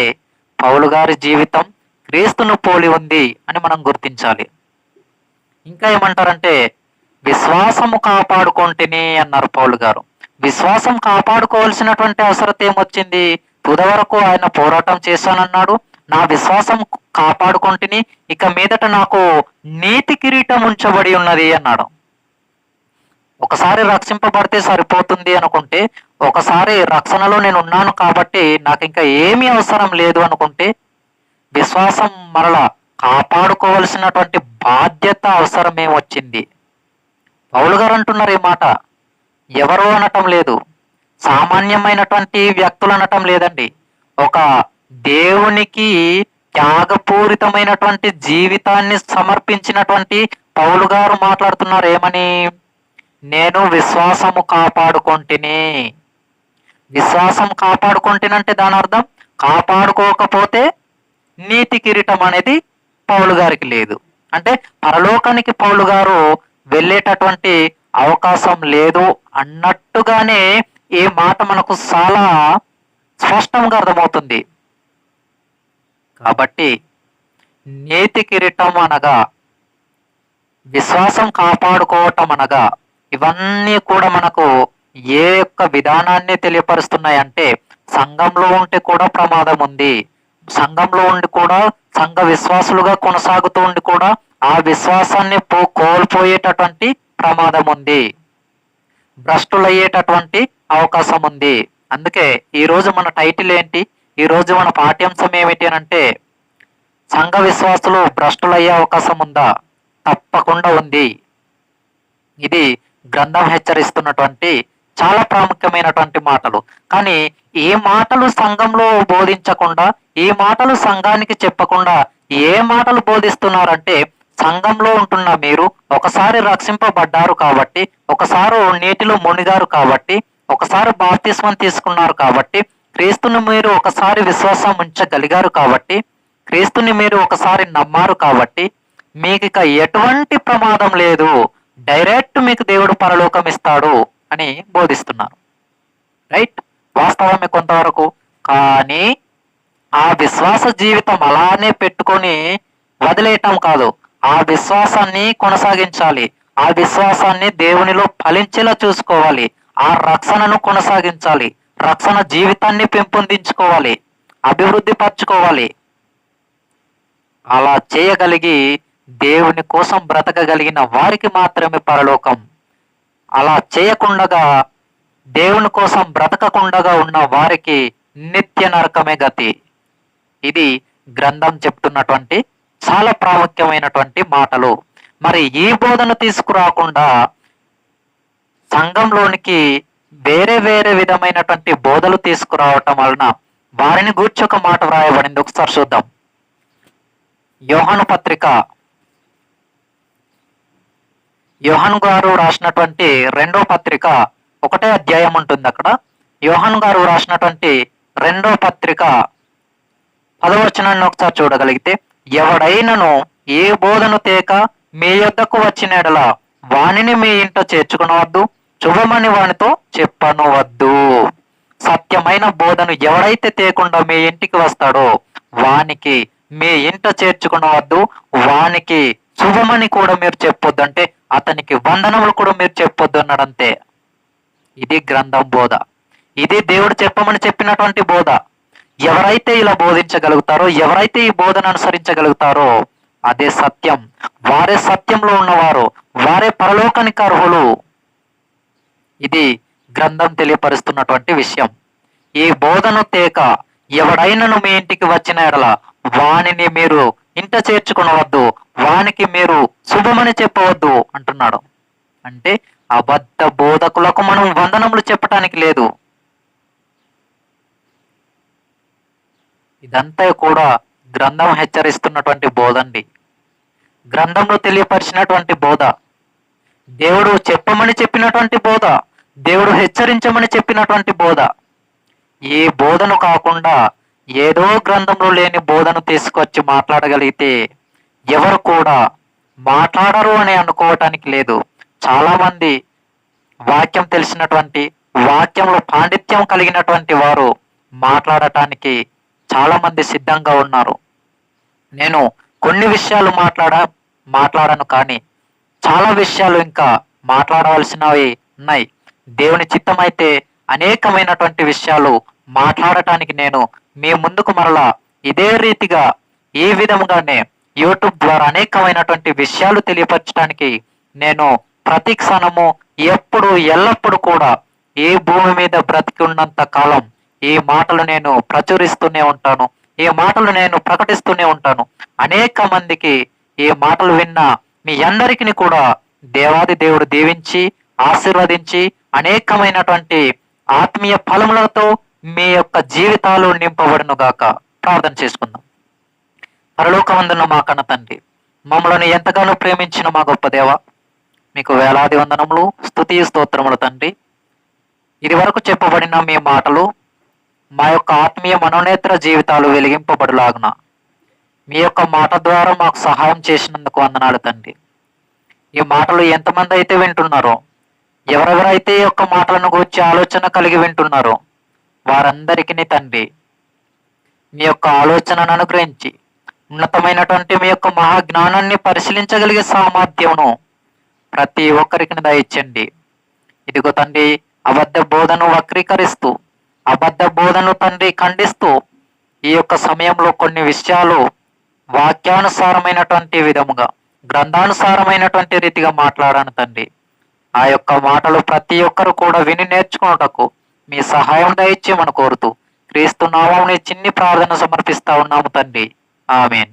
పౌలు గారి జీవితం క్రీస్తును పోలి ఉంది అని మనం గుర్తించాలి. ఇంకా ఏమంటారంటే విశ్వాసము కాపాడుకొంటిని అన్నారు పౌలు గారు. విశ్వాసం కాపాడుకోవాల్సినటువంటి అవసరం ఏమొచ్చింది? తుద వరకు ఆయన పోరాటం చేశానన్నాడు. నా విశ్వాసం కాపాడుకొంటిని, ఇక మీదట నాకు నీతి కిరీటం ఉంచబడి ఉన్నది అన్నాడు. ఒకసారి రక్షింపబడితే సరిపోతుంది అనుకుంటే, ఒకసారి రక్షణలో నేను ఉన్నాను కాబట్టి నాకు ఇంకా ఏమీ అవసరం లేదు అనుకుంటే, విశ్వాసం మరలా కాపాడుకోవలసినటువంటి బాధ్యత అవసరం ఏమొచ్చింది? పౌలు గారు అంటున్నారు ఈ మాట. ఎవరు అనటం లేదు, సామాన్యమైనటువంటి వ్యక్తులు అనటం లేదండి. ఒక దేవునికి త్యాగపూరితమైనటువంటి జీవితాన్ని సమర్పించినటువంటి పౌలు గారు మాట్లాడుతున్నారు ఏమని? నేను విశ్వాసము కాపాడుకొంటిని. విశ్వాసం కాపాడుకొంటినంటే దాని అర్థం కాపాడుకోకపోతే నీతి కిరీటం అనేది పౌలు గారికి లేదు. అంటే పరలోకానికి పౌలు గారు వెళ్ళేటటువంటి అవకాశం లేదు అన్నట్టుగానే ఈ మాట మనకు చాలా స్పష్టంగా అర్థమవుతుంది. కాబట్టి నీతి కిరీటం అనగా విశ్వాసం కాపాడుకోవటం అనగా ఇవన్నీ కూడా మనకు ఏ యొక్క విధానాన్ని తెలియపరుస్తున్నాయంటే సంఘంలో ఉంటే కూడా ప్రమాదం ఉంది. సంఘంలో ఉండి కూడా సంఘ విశ్వాసులుగా కొనసాగుతూ ఉండి కూడా ఆ విశ్వాసాన్ని కోల్పోయేటటువంటి ప్రమాదం ఉంది. భ్రష్టులయ్యేటటువంటి అవకాశం ఉంది. అందుకే ఈరోజు మన టైటిల్ ఏంటి? ఈరోజు మన పాఠ్యాంశం ఏమిటి అని అంటే సంఘ విశ్వాసులు భ్రష్టులయ్యే అవకాశం ఉందా? తప్పకుండా ఉంది. ఇది గ్రంథం హెచ్చరిస్తున్నటువంటి చాలా ప్రాముఖ్యమైనటువంటి మాటలు. కానీ ఈ మాటలు సంఘంలో బోధించకుండా, ఈ మాటలు సంఘానికి చెప్పకుండా ఏ మాటలు బోధిస్తున్నారంటే సంఘంలో ఉంటున్న మీరు ఒకసారి రక్షింపబడ్డారు కాబట్టి, ఒకసారి నీటిలో మునిగారు కాబట్టి, ఒకసారి బాప్తిస్మం తీసుకున్నారు కాబట్టి, క్రీస్తుని మీరు ఒకసారి విశ్వాసం ఉంచగలిగారు కాబట్టి, క్రీస్తుని మీరు ఒకసారి నమ్మారు కాబట్టి మీకు ఇక ఎటువంటి ప్రమాదం లేదు, డైరెక్ట్ మీకు దేవుడు పరలోకం ఇస్తాడు అని బోధిస్తున్నారు. రైట్, వాస్తవమే కొంతవరకు. కానీ ఆ విశ్వాస జీవితం అలానే పెట్టుకొని వదిలేయటం కాదు, ఆ విశ్వాసాన్ని కొనసాగించాలి. ఆ విశ్వాసాన్ని దేవునిలో ఫలించేలా చూసుకోవాలి. ఆ రక్షణను కొనసాగించాలి. రక్షణ జీవితాన్ని పెంపొందించుకోవాలి, అభివృద్ధి పరచుకోవాలి. అలా చేయగలిగి దేవుని కోసం బ్రతకగలిగిన వారికి మాత్రమే పరలోకం. అలా చేయకుండా దేవుని కోసం బ్రతకకుండా ఉన్న వారికి నిత్య నరకమే గతి. ఇది గ్రంథం చెప్తున్నటువంటి చాలా ప్రాముఖ్యమైనటువంటి మాటలు. మరి ఈ బోధన తీసుకురాకుండా సంఘంలోనికి వేరే వేరే విధమైనటువంటి బోధలు తీసుకురావటం వలన వారిని గూర్చి ఒక మాట వ్రాయబడింది. ఒకసారి చూద్దాం. యోహాను పత్రిక, యోహాను గారు రాసినటువంటి 2వ పత్రిక ఒకటే అధ్యాయం ఉంటుంది అక్కడ. యోహాను గారు రాసినటువంటి 2వ పత్రిక 10వ వచనాన్ని ఒకసారి చూడగలిగితే, ఎవడైనను ఏ బోధను తేక మీ యొద్దకు వచ్చిన యెడల వానిని మీ ఇంట చేర్చుకునవద్దు, శుభమని వానితో చెప్పనవద్దు. సత్యమైన బోధను ఎవరైతే తేకుండా మీ ఇంటికి వస్తాడో వానికి మీ ఇంట చేర్చుకునవద్దు, వానికి శుభమని కూడా మీరు చెప్పొద్దు, అంటే అతనికి వందనములు కూడా మీరు చెప్పొద్దు అన్నాడంతే. ఇది గ్రంథం బోధ. ఇది దేవుడు చెప్పమని చెప్పినటువంటి బోధ. ఎవరైతే ఇలా బోధించగలుగుతారో, ఎవరైతే ఈ బోధన అనుసరించగలుగుతారో అదే సత్యం. వారే సత్యంలో ఉన్నవారు, వారే పరలోకానికి అర్హులు. ఇది గ్రంథం తెలియపరుస్తున్నటువంటి విషయం. ఈ బోధను తేక ఎవడైనను మీ ఇంటికి వచ్చిన యెడల వానిని మీరు ఇంట చేర్చుకునవద్దు, వానికి మీరు శుభమని చెప్పవద్దు అంటున్నాడు. అంటే అబద్ధ బోధకులకు మనం వందనములు చెప్పటానికి లేదు. ఇదంతా కూడా గ్రంథం హెచ్చరిస్తున్నటువంటి బోధ అండి. గ్రంథంలో తెలియపరిచినటువంటి బోధ, దేవుడు చెప్పమని చెప్పినటువంటి బోధ, దేవుడు హెచ్చరించమని చెప్పినటువంటి బోధ. ఈ బోధను కాకుండా ఏదో గ్రంథంలో లేని బోధను తీసుకొచ్చి మాట్లాడగలిగితే ఎవరు కూడా మాట్లాడరు అని అనుకోవటానికి లేదు. చాలా మంది వాక్యం తెలిసినటువంటి, వాక్యంలో పాండిత్యం కలిగినటువంటి వారు మాట్లాడటానికి చాలా మంది సిద్ధంగా ఉన్నారు. నేను కొన్ని విషయాలు మాట్లాడను, కానీ చాలా విషయాలు ఇంకా మాట్లాడవలసినవి ఉన్నాయి. దేవుని చిత్తమైతే అనేకమైనటువంటి విషయాలు మాట్లాడటానికి నేను మీ ముందుకు మరలా ఇదే రీతిగా, ఈ విధముగానే యూట్యూబ్ ద్వారా అనేకమైనటువంటి విషయాలు తెలియపరచడానికి నేను ప్రతి క్షణము, ఎప్పుడు, ఎల్లప్పుడు కూడా ఈ భూమి మీద బ్రతికి ఉన్నంత కాలం ఈ మాటలు నేను ప్రచురిస్తూనే ఉంటాను, ఈ మాటలు నేను ప్రకటిస్తూనే ఉంటాను. అనేక మందికి ఈ మాటలు విన్న మీ అందరికీ కూడా దేవాది దేవుడు దీవించి ఆశీర్వదించి అనేకమైనటువంటి ఆత్మీయ ఫలములతో మీ యొక్క జీవితాలు నింపబడును గాక. ప్రార్థన చేసుకుందాం. పరలోకమందున్న మా కన్న తండ్రి, మమ్మల్ని ఎంతగానో ప్రేమించిన మా గొప్ప దేవ, మీకు వేలాది వందనములు, స్తుతి స్తోత్రములు తండ్రి. ఇది వరకు చెప్పబడిన మీ మాటలు మా యొక్క ఆత్మీయ మనోనేత్ర జీవితాలు వెలిగింపబడులాగున మీ యొక్క మాట ద్వారా మాకు సహాయం చేసినందుకు వందనాలు తండ్రి. ఈ మాటలు ఎంతమంది అయితే వింటున్నారో, ఎవరెవరైతే ఈ యొక్క మాటలను గురించి ఆలోచన కలిగి వింటున్నారో వారందరికీ తండ్రి మీ యొక్క ఆలోచనను అనుగ్రహించి ఉన్నతమైనటువంటి మీ యొక్క మహాజ్ఞానాన్ని పరిశీలించగలిగే సామర్థ్యమును ప్రతి ఒక్కరికి దయచండి. ఇదిగో తండ్రి, అబద్ధ బోధను వక్రీకరిస్తూ, అబద్ధ బోధను తండ్రి ఖండిస్తూ ఈ యొక్క సమయంలో కొన్ని విషయాలు వాక్యానుసారమైనటువంటి విధముగా, గ్రంథానుసారమైనటువంటి రీతిగా మాట్లాడాను తండ్రి. ఆ యొక్క మాటలు ప్రతి ఒక్కరు కూడా విని నేర్చుకున్నటకు మీ సహాయం దయచేయమని కోరుతూ క్రీస్తు నామమున చిన్ని ప్రార్థన సమర్పిస్తా ఉన్నాము తండ్రి. ఆమేన్.